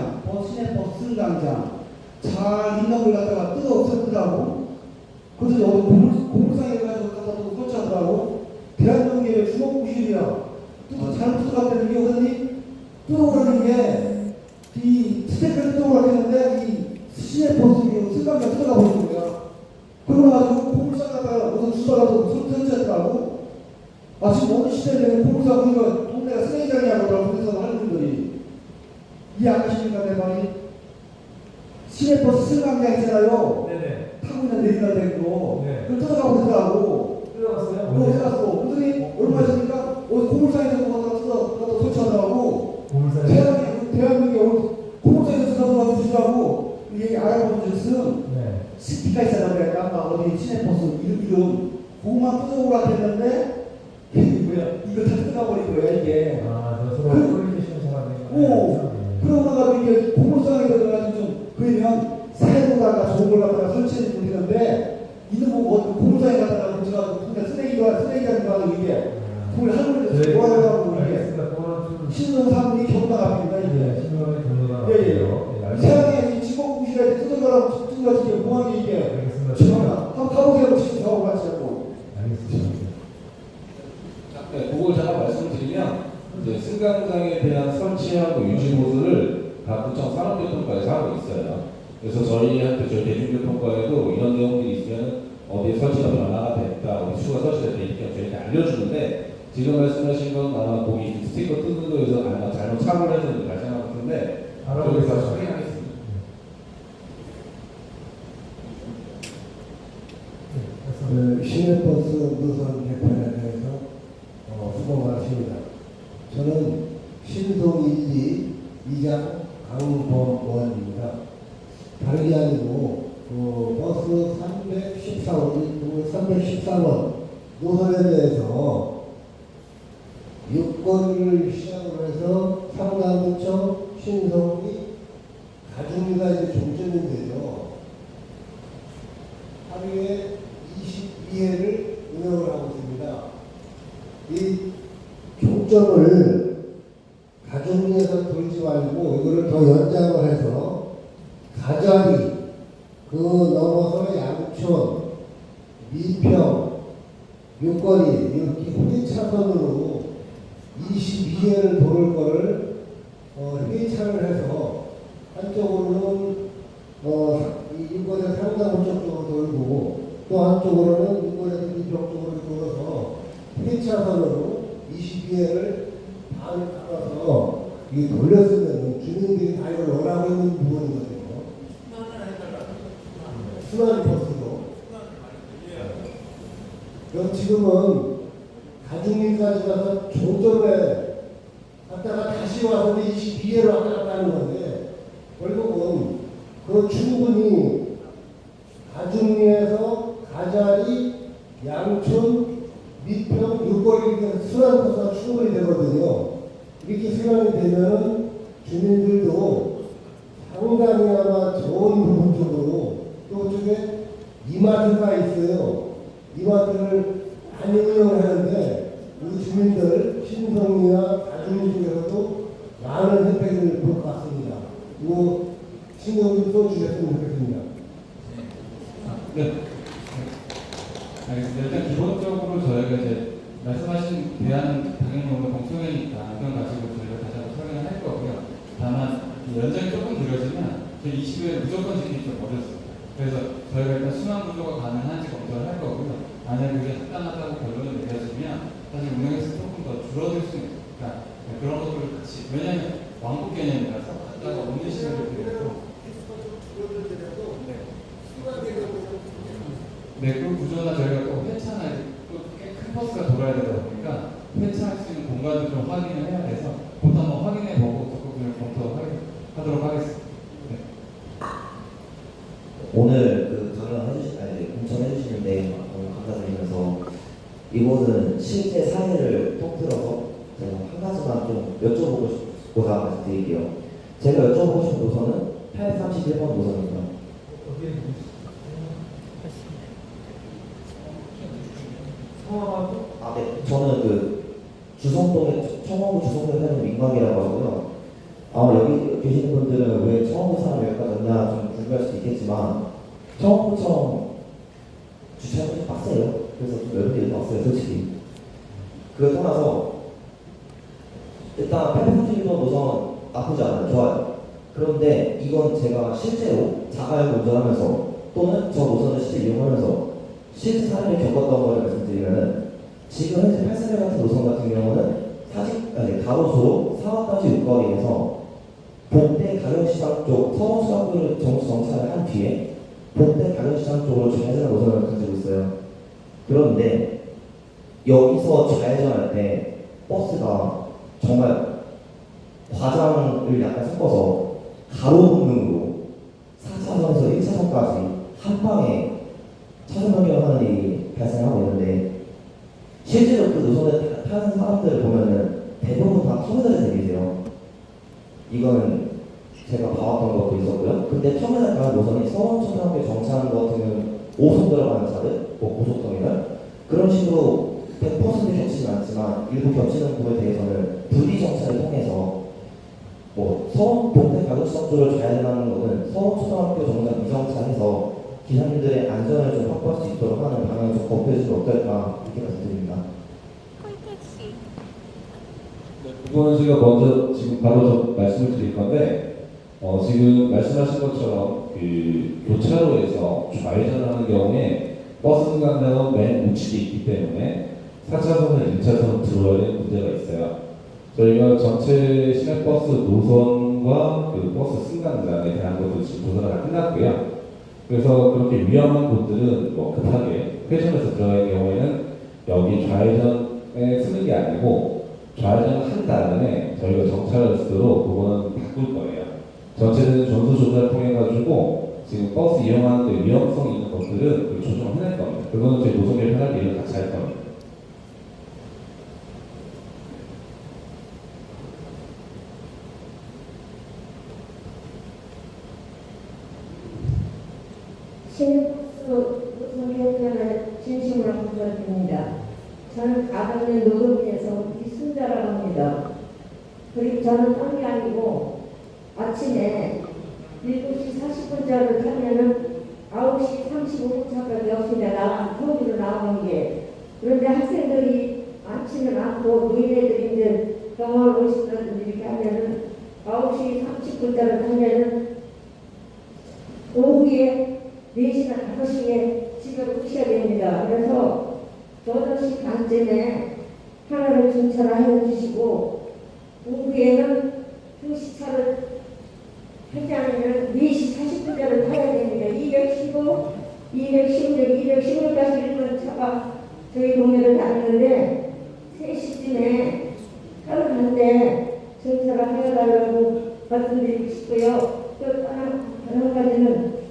시내 버스 승강장 잘 있는 걸 갖다가 뜯어 없었더라고. 그래서 여기 고물상에 가서 갖다 또 설치하더라고. 이게 이 스테이크를 쪽으로 했는데 이 시내버스 승강장 들어가 버린 거야. 그러고 나가지고 포물선 갔다가 무슨 주사가서 설치했더라고. 아 지금 어느 시대에 포물선 그러니까 동네가 쓰레기장이냐고 그래서 하는 분들이 이해하십니까 내 말이? 시내버스 승강장 있잖아요. 네네. 타고 있는 내리는 데고 네. 그걸 뜯어가고 있더라고. 들어갔어요? 그거 해놨어. 그랬더니 얼마 전이니까 고물상에서 가서 설치하더라고. 고물상에. 대한민국에 고물상에서 가서 주시라고 이게 알아보는 짓은 네. 시티가 있잖아. 그러니까 아까 어디 시내버스 이름 그것만 뜯어오라 했는데 이게 뭐야? 이거 다 뜯어버린 거야 이게. 아, 저 서로 소리 계시는 사람이. 오. 그러고 나가지고 이게 고물상에서 가지고 좀 그러면 새로다가 좋은 걸 갖다가 설치해 주면 되는데 이놈은 뭐 고물상에 갖다가 붙여가지고 근데 쓰레기장이 가지고 이게 그걸 하늘에서 좋아하고 이게 알겠습니다. 그거는 좀. 신동 사람들이 경로당합니다 이게. 네, 신경이 경로당. 세상에 이 직업구실에 뜯어가라고 뜯어가지고 이게 뭐하게 이게. 알겠습니다. 한번 가보세요. 지금 저하고 같이 하고. 알겠습니다. 네, 그걸 제가 말씀드리면 이제 승강장에 대한 설치하고 유지 보수를 각 구청 산업교통과에서 하고 있어요. 그래서 저희한테 저희 대중교통과에도 이런 내용들이 있으면 어디에 설치가 변화가 됐다, 어디 추가 설치가 돼 있다 저희한테 알려주는데 지금 말씀하신 건 아마 거기 스티커 뜯는 거에서 아마 잘못 착오를 해서 발생한 것 같은데 저희가 확인하겠습니다. 시내버스 노선 개편에 대해서 수고 많으십니다. 저는 신동 1, 2 2장 강범원입니다. 다른 게 아니고 버스 314번 노선에 대해서 육건을 시작으로 해서 상남구청, 신성리, 가중리가 이제 종점인데요. 하루에 22회를 운영을 하고 있습니다. 이 종점을 가중리에서 돌지 말고 이거를 더 연장을 해서 가자리, 그 넘어서 양촌, 미평, 육거리 이렇게 회차선으로 22회를 도를 거를 회차를 해서 한쪽으로는 이 육거리 상당한 쪽으로 돌고 또 한쪽으로는 육거리에서 미평 쪽으로 돌아서 회차선으로 22회를 반을 따라서 이게 돌렸으면 주민들이 다 이걸 원하고 있는 부분이거든요. 순환 버스도. 그럼 지금은 가중리까지 가서 종점에 갔다가 다시 와서 22회로 왔다 갔다 하는 건데 결국은 그 충분히 가중리에서 가자리, 양촌, 미평, 육거리 순환버스가 충분히 되거든요. 이렇게 순환이 되면 주민들도 상당히 아마 좋은 부분 쪽으로 또 쪽에 이마트가 있어요. 이마트를 많이 운영을 하는데 우리 주민들 신성리나 가중리 쪽에서도 많은 혜택을 볼 것 같습니다. 이거 신경 좀 써주셨으면 좋겠습니다. 네. 알겠습니다. 일단 기본적으로 저희가 이제 말씀하신 대안은 당연히 오늘 공청회니까 의견 가지고 저희가 다시 한번 설명을 할 거고요. 다만 연장이 조금 길어지면 저희 20회 무조건 지키기 좀 어렵습니다. 그래서 저희가 일단 순환 구조가 가능한지 검토를 할 거고요. 만약 그게 합당하다고 결론을 내려지면 사실 운영에서 조금 더 줄어들 수 있으니까 그런 것들을 같이 왜냐하면 왕복 개념이라서 갔다가 없는 시간을 드려서 네, 그 구조나 저희가 또 회차나 또 꽤 큰 버스가 돌아야 되다 보니까 회차할 수 있는 공간을 좀 확인을 해야 돼서 그것도 한번 확인해 보고 적극적으로 검토하도록 하겠습니다. 네. 오늘 그 공청해주시는 내용 너무 감사드리면서 이곳은 실제 사례를 통틀어서 제가 한 가지만 좀 여쭤보고자 말씀드릴게요. 제가 여쭤보고 싶은 노선은 831번 노선입니다. 아, 네. 저는 그 주성동에 청원구 주성동에 사는 민광이라고 하고요. 아마 여기 계시는 분들은 왜 청원구 사람 여기까지 왔냐 좀 궁금할 수도 있겠지만 청원구청 주차가 좀 빡세요. 그래서 좀 여러분들이 왔어요, 솔직히. 그걸 떠나서 일단 831번 노선 나쁘지 않아요. 좋아요. 그런데 이건 제가 실제로 자가용 운전하면서 또는 저 노선을 실제 이용하면서 실제 사례를 겪었던 거를 말씀드리면은 지금 현재 8사례 같은 노선 같은 경우는 가로수로 사업단지 육각에서 복대 가격시장 쪽 서원수학교를 정차를 한 뒤에 복대 가격시장 쪽으로 좌회전하는 노선을 가지고 있어요. 그런데 여기서 좌회전할 때 버스가 정말 과장을 약간 섞어서 가로등으로 4차선에서 1차선까지 한 방에 차선 변경하는 일이 발생하고 있는데 실제로 그 노선에 타는 사람들을 보면은 대부분 다 터미널에 내리세요. 이거는 제가 봐왔던 것도 있었고요. 근데 터미널 가는 노선이 서원초등학교 정차하는 것 같은 경우는 5선 들어가는 차들, 고속터미널 그런 식으로 100% 겹치진 않지만 일부 겹치는 부분에 대해서는 분리 정차를 통해서 서원 동대 가격시장 쪽을 좌회전하는 것은 서원초등학교 정차 미정차해서 기사님들의 안전을 좀 확보할 수 있도록 하는 방향을 좀 검토해주면 어떨까 이렇게 말씀드립니다. 네, 그거는 제가 먼저 지금 바로 좀 말씀을 드릴 건데 지금 말씀하신 것처럼 그 교차로에서 좌회전을 하는 경우에 버스 승강장은 맨 우측에 있기 때문에 4차선을 1차선으로 들어야 되는 문제가 있어요. 저희가 전체 시내버스 노선과 그 버스 승강장에 대한 것도 지금 조사가 다 끝났고요. 그래서 그렇게 위험한 곳들은 급하게 회전해서 들어갈 경우에는 여기 좌회전에 쓰는 게 아니고 좌회전을 한 다음에 저희가 정차를 쓰도록 그거는 바꿀 거예요. 전체적인 전수 조사를 통해 가지고 지금 버스 이용하는데 위험성 있는 것들은 조정을 해낼 겁니다. 그거는 저희 노선 개편할 때 이걸 같이 할 겁니다. 시내버스 노선 개편을 진심으로 감사드립니다. 저는 가방의 노동에서 이순자라고 합니다. 그리고 저는 딴 게 아니고 아침에 7시 40분짜리를 타면은 9시 35분차까지 없습니다. 나가는 서울로 나오는 게. 그런데 학생들이 많지는 않고 노인네들이 이제 병원 오시는 이렇게 하면은 9시 30분짜리를 타면은 오후에 4시나 5시에 집에 오셔야 됩니다. 그래서 8시 반쯤에 하나를 중차를 해주시고 오후에는 2시 차를 하지 않으면 4시 40분짜리를 타야 됩니다. 215, 216, 216까지 읽는 차가 저희 동네를 다니는데 3시쯤에 하루 간데 정차를 해달라고 말씀드리고 싶고요. 또 다른 가지는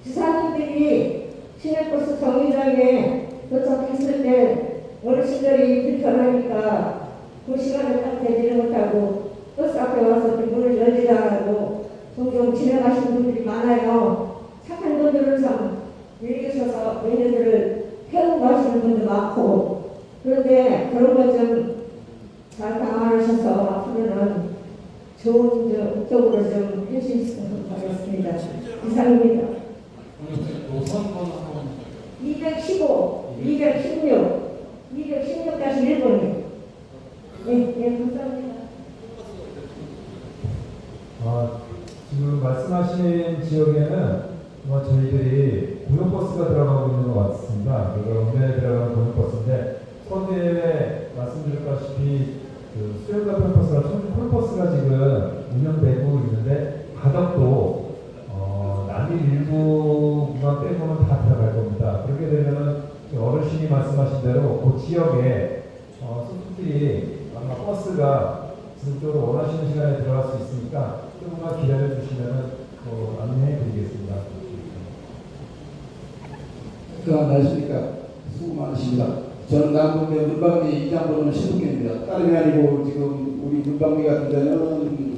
기사님들이 시내버스 정류장에 도착했을 때 어르신들이 불편하니까 그 시간에 딱 되지를 못하고 버스 앞에 와서 문을 열지 않고 종종 지나가시는 분들이 많아요. 착한 분들은 참 여기셔서 얘네들을 태우고 가시는 분도 많고 그런데 그런 것 좀 잘 감안하셔서 앞으로는 좋은 쪽으로 좀 해주시면 하겠습니다. 이상입니다. 215, 216, 216까지 1번이요. 네, 감사합니다. 지금 말씀하신 지역에는 저희들이 공영버스가 들어가고 있는 것 같습니다. 그런데 들어가는 공영버스인데 서두에 말씀드렸다시피 그 수영과 콜버스가 콜버스가 지금 운영되고 있는데 가격도 남일 일부 구간 빼고는 다 들어갈 겁니다. 그렇게 되면은 어르신이 말씀하신 대로 그 지역에 솔직히 아마 버스가 지속적으로 원하시는 시간에 들어갈 수 있으니까 조금만 기다려 주시면 안내해 드리겠습니다. 안녕하십니까. 수고 많으십니다. 저는 남북면 문방리 이장보는 신북입니다. 다름이 아니고 지금 우리 문방리 같은 데는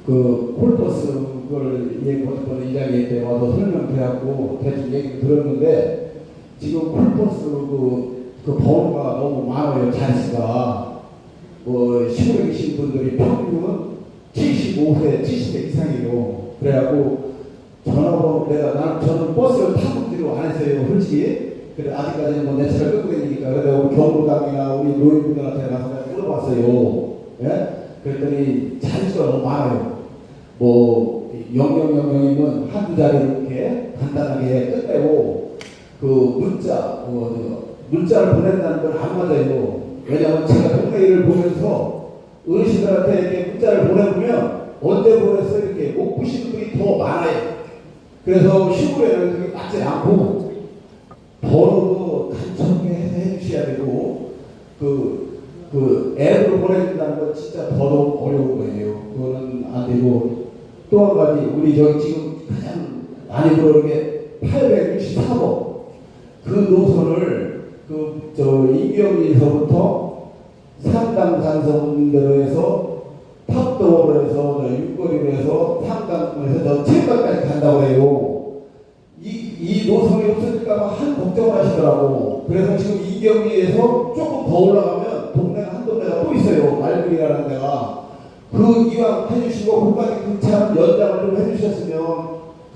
그 콜버스를 예고했던 이장에 때 와서 설명드렸고 대충 얘기 들었는데 지금 콜버스 그 번호가 너무 많아요. 자리수가 시골에 계신 분들이 평균 75세, 70세 이상이에요. 그래갖고 전화번호 저는 버스를 타보지도 않았어요. 솔직히. 그래 아직까지는 내 차를 끌고 다니니까 그래서 우리 경로당이나 우리 노인분들한테 가서 물어봤어요. 예? 그랬더니 자리수가 너무 많아요. 뭐 영영영영이면 한두 자리 이렇게 간단하게 끝내고 그 문자를 보낸다는 건 안 맞아요. 왜냐하면 제가 동네일을 보면서 어르신들한테 이렇게 문자를 보내보면 언제 보냈어 이렇게 못 보시는 분이 더 많아요. 그래서 시골에는 그게 맞지 않고 번호도 단청하게 해주셔야 되고 그 앱으로 보내준다는 건 진짜 더더욱 어려운 거예요. 그거는 안 되고 또 한 가지 우리 저기 지금 가장 많이 부르는 게 864번 그 노선을 이경리에서부터 삼강산성대로 해서 탑도로 해서 육거리로 해서 삼강에서 저 체육관까지 간다고 해요. 이 노선이 없으니까 한 걱정을 하시더라고. 그래서 지금 이경리에서 조금 더 올라가면 동네가 한 동네가 또 있어요. 말글이라는 데가. 그 이왕 해주시고 그까지 근처 연장을 좀 해주셨으면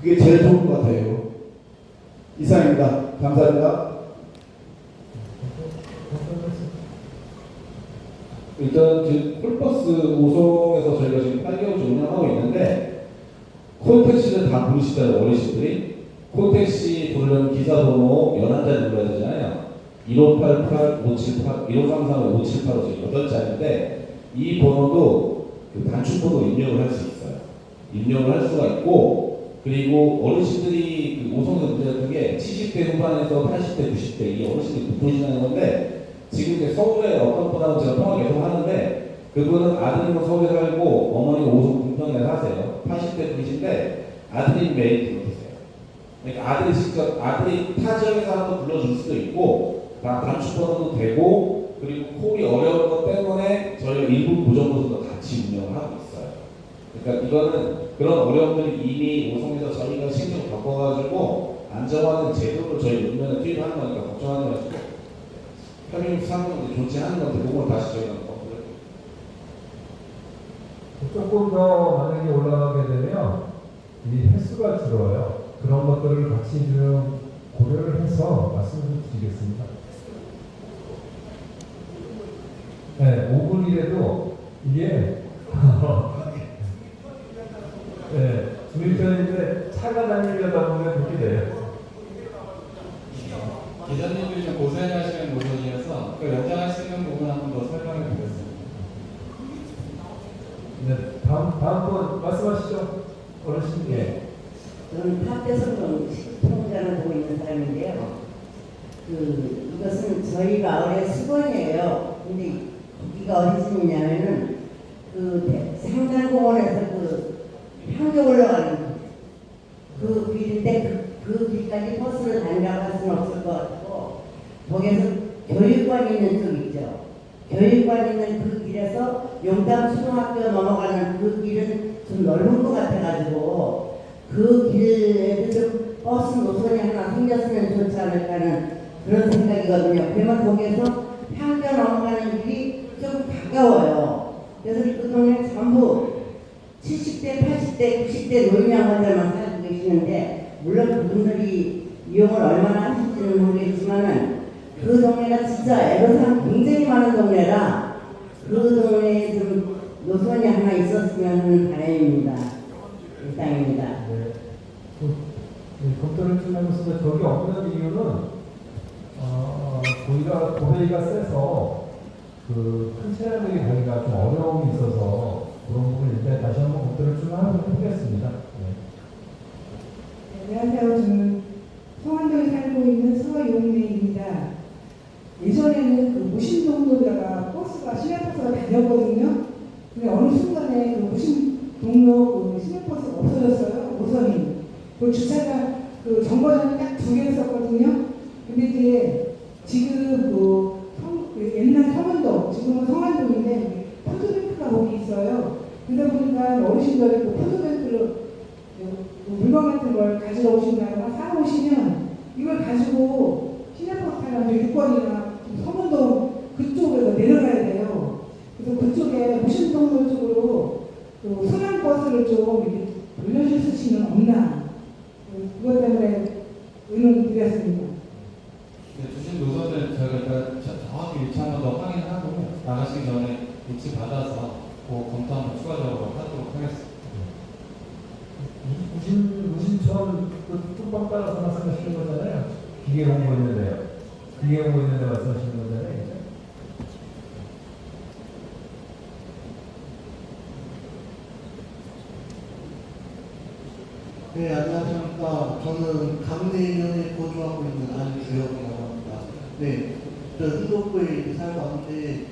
그게 제일 좋은 것 같아요. 이상입니다. 감사합니다. 일단 지금 콜버스 오송에서 저희가 지금 8개월째 운영하고 있는데 콜택시를 다 부르시잖아요. 어르신들이 콜택시 부르는 기사번호 11자리 눌러야 되잖아요. 1588, 578, 1533, 578로 8자리인데 이 번호도 그 단축번호 입력을 할 수 있어요. 입력을 할 수가 있고 그리고 어르신들이 그 오송에서 문제였던 게 70대 후반에서 80대, 90대 이 어르신들이 부르시는 건데 지금 이제 서울에 어떤 분하고 제가 통화 계속 하는데 그분은 아드님은 서울에 살고 어머니가 오송 분평에 사세요. 80대 분이신데 아드님 메일 불러주세요. 그러니까 아들이 직접 아들이 타 지역에서 한번 불러줄 수도 있고 단축번호도 되고 그리고 콜이 어려운 것 때문에 저희가 일부 보정보수도 같이 운영을 하고 있어요. 그러니까 이거는 그런 어려움들이 이미 오송에서 저희가 신경 겪어가지고 안정화된 제도를 저희 운면에 투입하는 거니까 걱정하지 마시고 편의점 상황이 좋지 않은 건데 그걸 다시 저희가 조금 더 만약에 올라가게 되면 이 횟수가 줄어요. 그런 것들을 같이 좀 고려를 해서 말씀을 드리겠습니다. 네, 5분이라도 이게 네, 주민편인데 차가 다니려다 보면 그렇게 돼요. 기자님들이 좀 고생하시는 노선이어서 그 연장할 수 있는 부분 한번 더 설명해 보겠습니다. 네, 다음 분 말씀하시죠. 어르신. 예. 저는 탑대성동 식품공장을 보고 있는 사람인데요. 이것은 저희 마을의 수건이에요. 근데 거기가 어디 집이냐면은 상단공원에서 향교 올라가는 그 길인데 그 길까지 버스를 다니라고 할 수는 없을 것 같고 거기에서 교육관 있는 쪽 있죠. 교육관 있는 그 길에서 용담 초등학교 넘어가는 그 길은 좀 넓은 것 같아가지고 그 길에도 좀 버스 노선이 하나 생겼으면 좋지 않을까 하는 그런 생각이거든요. 그러면 거기에서 향교 넘어가는 길이 좀 가까워요. 그래서 그 동네 전부 70대, 80대, 90대 노인 양반들만 살고 계시는데 물론 그분들이 이용을 얼마나 하실지는 모르겠지만은 그 동네가 진짜 애로사항 굉장히 많은 동네라 그 동네에 좀 노선이 하나 있었으면 하는 바람입니다. 일당입니다. 네. 검토를 좀 해봤습니다. 저기 없는 이유는 고배기가 세서 큰 차량들이 가기가 좀 어려움이 있어서 그런 부분인데 다시 한번 검토를 좀 해보겠습니다. 네. 안녕하세요. 저는 성안동에 살고 있는 서용래입니다. 예전에는 그 무심동로다가 버스가 시내버스가 다녔거든요. 근데 어느 순간에 그 무심동로 그 시내버스가 없어졌어요. 노선이. 그 주차가 그 정거장이 딱 2개 있었거든요. 근데 이제 지금 옛날 성안동, 지금은 성안동인데 푸드뱅크가 거기 있어요. 그러다 보니까 어르신들이 그 푸드뱅크를 물건 같은 걸 가지러 오신다거나 사오시면 이걸 가지고 시내버스 타가지고 6번이나 성안동 그쪽으로 내려가야 돼요. 그래서 그쪽에 무심동로 쪽으로 순환버스를 좀 이렇게 돌려줄 수는 없나. 그것 때문에 의논 드렸습니다. 네, 주신 노선을 저희가 일단 정확히 위치 한번 더 확인하고 나가시기 전에 위치 받아서 그 검토 한번 추가적으로 하도록 하겠습니다. 기계 공고 있는데요. 기계 공고 있는데 말씀하시는 거잖아요. 네, 안녕하십니까. 저는 강내면에 거주하고 있는 안주혁이라고 합니다. 네, 저 흥덕구에 살고 왔는데,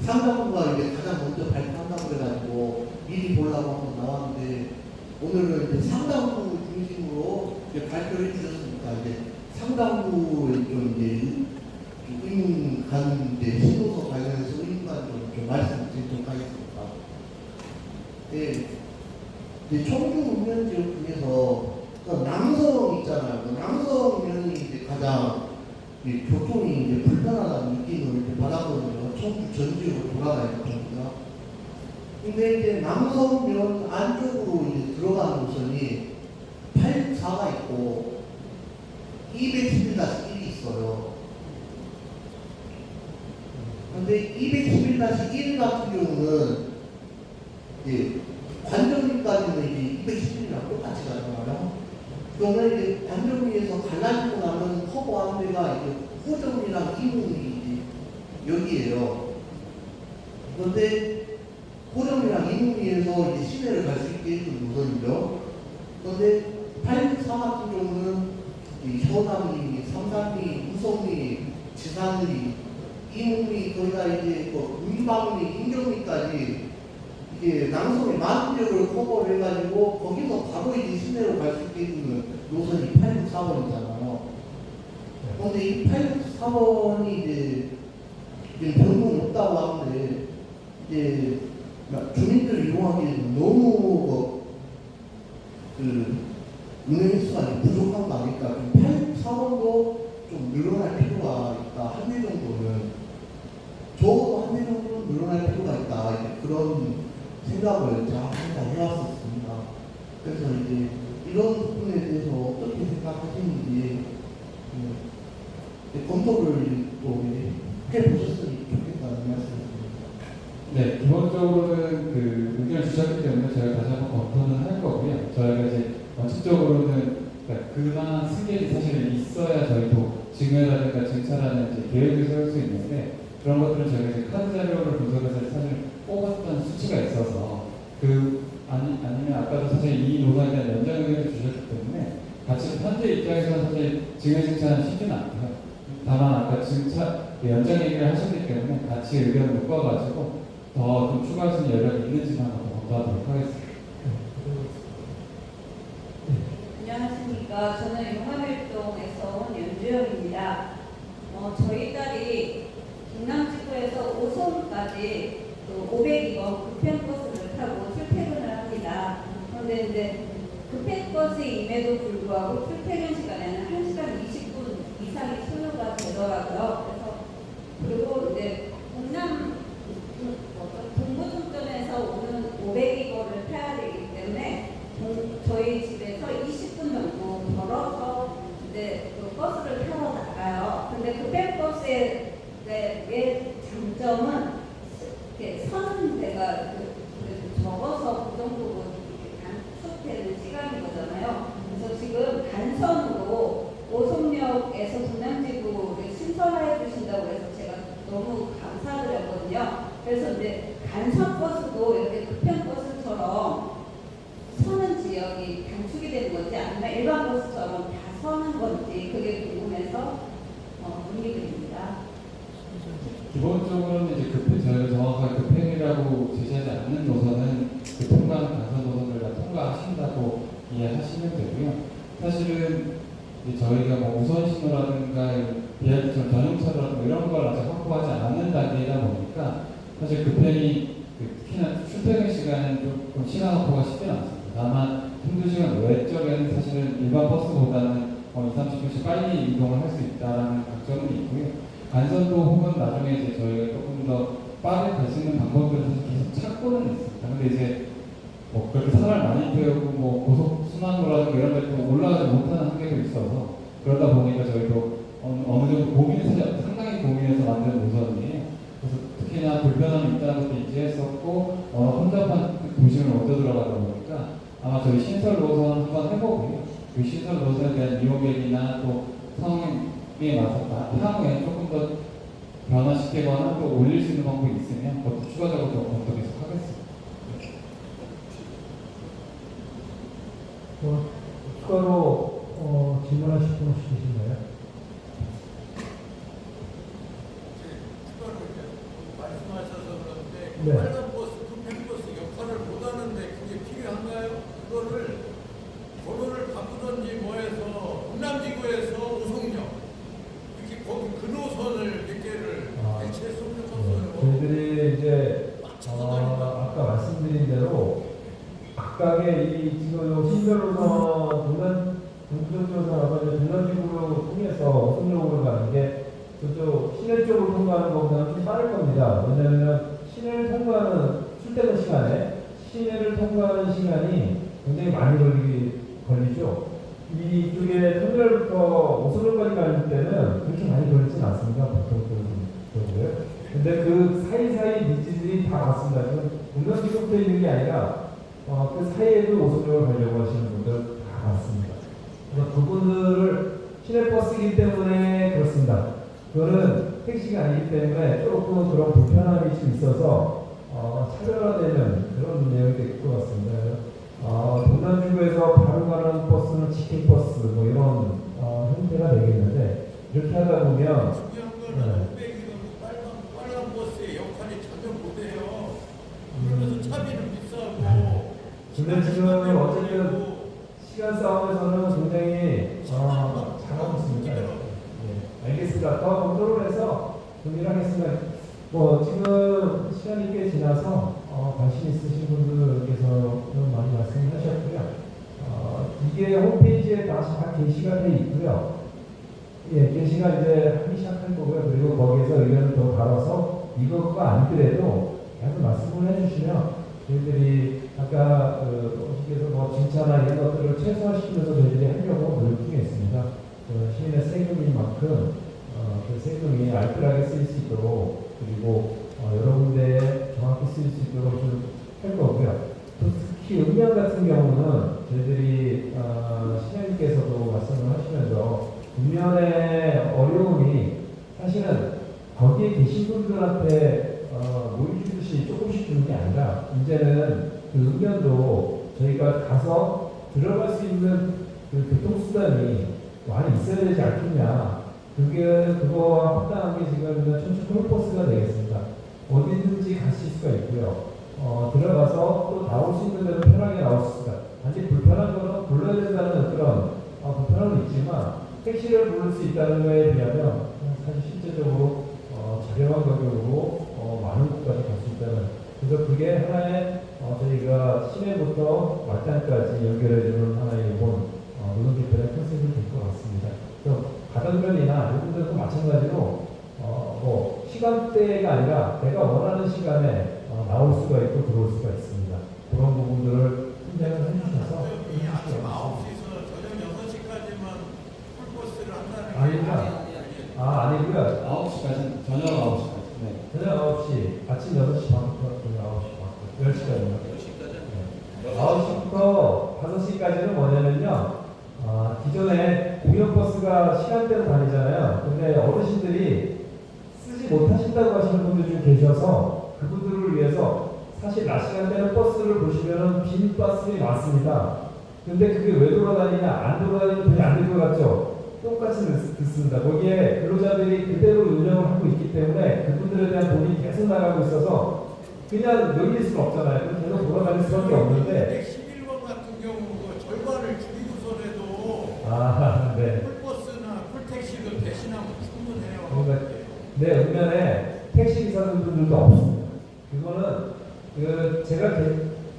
상당부가 가장 먼저 발표한다고 그래가지고 미리 보려고 한번 나왔는데, 오늘은 상당부 중심으로 발표를 해주셨으니까, 상당부에 좀 의문 가는 신호서 관련해서 의문만 좀 말씀드리도록 하겠습니다. 네. 청주 지역 중에서 남성 있잖아요. 남성면이 가장 교통이 불편하다는 느낌을 받았거든요. 청주 전 지역으로 돌아다니거든요. 근데 남성면 안쪽으로 들어가는 노선이 864가 있고 211-1이 있어요. 근데 211-1 같은 경우는 관정리까지는 211이랑 똑같이 가잖아요. 그러면 관정리에서 갈라지고 나면 커버한 데가 호정리랑 이문리 여기에요. 그런데 호정리랑 이문리에서 시내를 갈 수 있게 해준 노선이죠. 그런데 864 같은 경우는 현암리, 삼산리, 우성리, 지산리, 이문리, 거기다 문방리, 인경리까지 남성의 많은 지역을 커버를 해가지고 거기서 바로 시내로 갈 수 있게 해주는 노선이 864번이잖아요. 그런데 이 864번이 변동이 없다고 하는데 주민들 이용하기에는 너무 운행 횟수가 부족한 거 아닐까. 864번도 좀 늘어날 필요가 있다. 한 대 정도는 적어도 한 대 정도는 늘어날 필요가 있다. 그런 생각을 잘 해왔었습니다. 그래서 이런 부분에 대해서 어떻게 생각하시는지 검토를 또 해보셨으면 좋겠다는 말씀입니다. 네, 기본적으로는 의견을 주셨기 때문에 저희가 다시 한번 검토는 할 거고요. 저희가 원칙적으로는 그만한 승객이 사실 있어야 저희도 증여라든가 증차라는 계획을 세울 수 있는데 그런 것들은 저희가 카드 자료를 분석해서 사실 뽑았던 수치가 있어서 아니면 아까도 사실 이 노선에 대한 연장 의견을 주셨기 때문에 같이 현재 입장에서는 사실 증여 증차는 쉽지는 않고요. 다만 아까 연장 얘기를 하셨기 때문에 같이 의견을 묶어가지고 더 좀 추가할 수 있는 여력이 있는지만 한번 검토하도록 하겠습니다. 안녕하십니까. 저는 용화밀동에서 온 연주영입니다. 저희 딸이 경남지구에서 오송까지 502번 급행버스를 타고 출퇴근을 합니다. 그런데 급행버스임에도 불구하고 출퇴근 시간에는 1시간 20분 이상이 소요가 되더라고요. 그리고 동부중점에서 오는 502번을 타야 되기 때문에 저희 집에서 20분 정도 걸어서 버스를 타러 나가요. 근데 급행버스의 장점은 서는 데가 적어서 그 정도로 단축되는 시간인 거잖아요. 그래서 지금 간선으로 오송역에서 동남지구를 신설해 주신다고 해서 제가 너무 감사드렸거든요. 그래서 간선버스도 이렇게 급행버스처럼 서는 지역이 단축이 되는 건지 아니면 일반 버스처럼 다 서는 건지 그게 궁금해서 문의드립니다. 기본적으로는 저희가 정확하게 급행이라고 제시하지 않는 노선은 통과하는 간선 노선을 다 통과하신다고 이해하시면 되고요. 사실은 저희가 우선 신호라든가 BRT처럼 전용차라든가 이런 걸 아직 확보하지 않는 단계이다 보니까 사실 급행이 특히나 출퇴근 시간은 조금 시간 확보가 쉽지 않습니다. 다만 한두 시간 외적에는 사실은 일반 버스보다는 20-30분씩 빨리 이동을 할 수 있다는 장점은 있고요. 간선도 혹은 나중에 저희가 조금 더 빠르게 갈 수 있는 방법들을 사실 계속 찾고는 있습니다. 근데 그렇게 사람을 많이 태우고 고속순환도라든가 이런 데또 올라가지 못하는 한계도 있어서 그러다 보니까 저희도 어느 정도 상당히 고민해서 만든 노선이에요. 그래서 특히나 불편함이 있다는 것도 인지했었고 혼잡한 도심을 먼저 들어가다 보니까 아마 저희 신설 노선 한번 해보고요. 그 신설 노선에 대한 이용객이나 또 상황 맞았다. 향후에 조금 더 변화시키거나 또 올릴 수 있는 방법이 있으면 그것도 추가적으로 좀 검토 계속 하겠습니다. 추가로 질문하실 분 있으신가요? 추가로 말씀하셔서 그런데 네. 빨간 버스, 급행 버스 역할을 못하는데 그게 필요한가요? 그거를 도로를 바꾸든지 뭐해서 동남지구에서 우송역 이렇게 거기 그 노선을 몇 개를 대체했으면 좋겠어요. 저희들이 이제 아까 말씀드린 대로 각각의 이 지금 신별로서 동남지구로 통해서 우송역으로 가는 게 그쪽 시내 쪽으로 통과하는 것보다는 좀 빠를 겁니다. 왜냐하면 시내를 통과하는 출퇴근 시간에 시내를 통과하는 시간이 굉장히 많이 걸리죠. 이쪽에 터미널부터 오송역까지 가는 때는 그렇게 많이 걸리진 않습니다. 보통적으로요. 근데 그 사이사이 밑지들이 다 같습니다. 동남지구부터 있는 게 아니라 그 사이에도 오송역을 가려고 하시는 분들 다 같습니다. 그래서 그분들을 시내버스이기 때문에 그렇습니다. 그거는 택시가 아니기 때문에 조금 그런 불편함이 좀 있어서 차별화되는 그런 내용이 될 것 같습니다. 동남지구에서 바로 가는 버스는 직행버스 뭐 이런 형태가 되겠는데 이렇게 하다 보면 중요한 거는 빨간 버스의 역할이 전혀 못해요. 그러면서 차비는 비싸고. 근데 지금 어쨌든 시간 싸움에서는 굉장히 잘하고 있습니다. 네, 알겠습니다. 더 검토를 해서 정리를 하겠습니다. 지금 시간이 꽤 지나서 관심 있으신 분들께서는 많이 말씀하셨고요. 이게 홈페이지에 다시 다 게시가 돼 있고요. 예, 게시가 이제 하기 시작할 거고요. 그리고 거기에서 의견을 더 달아서 이거가 아니더라도 계속 말씀을 해주시면 저희들이 아까 어디에서 진짜나 이런 것들을 최소화시키면서 저희들이 하려고 노력 중에 있습니다. 시민의 세금인 만큼 그 세금이 알뜰하게 쓰일 수 있도록 그리고 여러 군데에 정확히 쓰일 수 있도록 좀 할 거고요. 또 특히 음량 같은 경우는 저희들이 시장님께서도 말씀을 하시면서 읍면의 어려움이 사실은 거기에 계신 분들한테 모의 주듯이 조금씩 주는 게 아니라 이제는 그 읍면도 저희가 가서 들어갈 수 있는 그 교통수단이 많이 있어야 되지 않겠냐. 그거와 합당한 게 지금 춘천 콜버스가 되겠습니다. 어디든지 가실 수가 있고요. 들어가서 또 나올 수 있는 대로 편하게 나올 수 있다. 단지 불편한 거는 불러야 된다는 그런 불편함은 있지만 택시를 부를 수 있다는 거에 비하면 사실 실제적으로 저렴한 가격으로 많은 곳까지 갈 수 있다는 그래서 그게 하나의 저희가 시내부터 말단까지 연결해주는 하나의 이번 노동개편의 컨셉이 될 것 같습니다. 가정면이나 이런 분들도 마찬가지로 시간대가 아니라 내가 원하는 시간에 나올 수가 있고 들어올 수가 있습니다. 그런 부분들을 선정을 해주셔서 아침 9시에서 저녁 6시까지만 풀버스를 한다는 게 아닙니다. 아니고요. 9시까지, 저녁 9시까지. 네. 저녁 9시, 아침 6시 반부터 저녁 9시 반, 10시까지요. 9시부터 5시까지는 뭐냐면요. 기존에 공영버스가 시간대로 다니잖아요. 근데 어르신들이 쓰지 못하신다고 하시는 분들이 좀 계셔서 그분들을 위해서 사실 낮 시간대는 버스를 보시면은 빈 버스들이 많습니다. 근데 그게 왜 돌아다니냐? 안 돌아다니면 돈이 안 될 것 같죠? 똑같이 듣습니다. 거기에 근로자들이 그대로 운영을 하고 있기 때문에 그분들에 대한 돈이 계속 나가고 있어서 그냥 늘릴 수는 없잖아요. 그럼 계속 돌아다닐 수밖에 없는데 11번 같은 경우 절반을 줄이고서라도 네. 풀버스나 풀택시를 대신하면 충분해요. 네, 읍면에 택시 기사분들도 없습니다. 그거는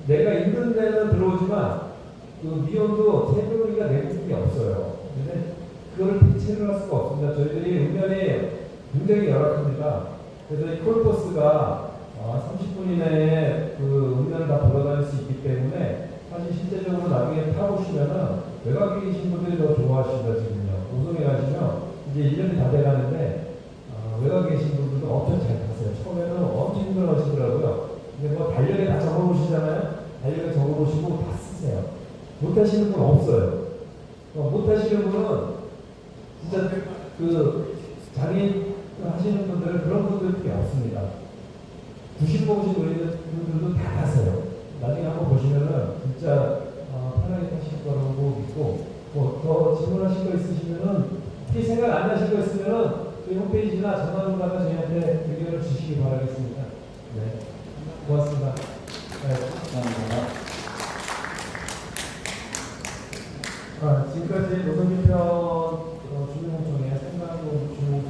내가 있는 데는 들어오지만 미용도 세금이가 내부분이 없어요. 근데 그거를 대체를 할 수가 없습니다. 저희들이 읍면이 굉장히 열악합니다. 그래서 이 콜버스가 30분 이내에 읍면을 다 돌아다닐 수 있기 때문에 사실 실제적으로 나중에 타보시면은 외곽에 계신 분들이 더 좋아하십니다. 지금요. 오송에 가시면 이제 1년이 다 돼가는데 외곽에 계신 분들도 엄청 잘 타세요. 처음에는 엄청 힘들어 하시더라고요. 근데 달력에 다 적어보시잖아요. 달력에 적어보시고 다 쓰세요. 못 하시는 분 없어요. 못 하시는 분은 진짜 그 장애인 하시는 분들은 그런 분들이 없습니다. 90번 오신 분들도 다 타세요. 나중에 한번 보시면은 진짜 편하게 타실 거라고 믿고, 뭐 더 질문하실 거 있으시면은 혹시 생각 안 나실 거 있으면은 저희 홈페이지나 전화로다가 저희한테 의견을 주시기 바라겠습니다. 네, 고맙습니다. 네. 감사합니다. 지금까지 노동개편 주민공청회 생각으로 주민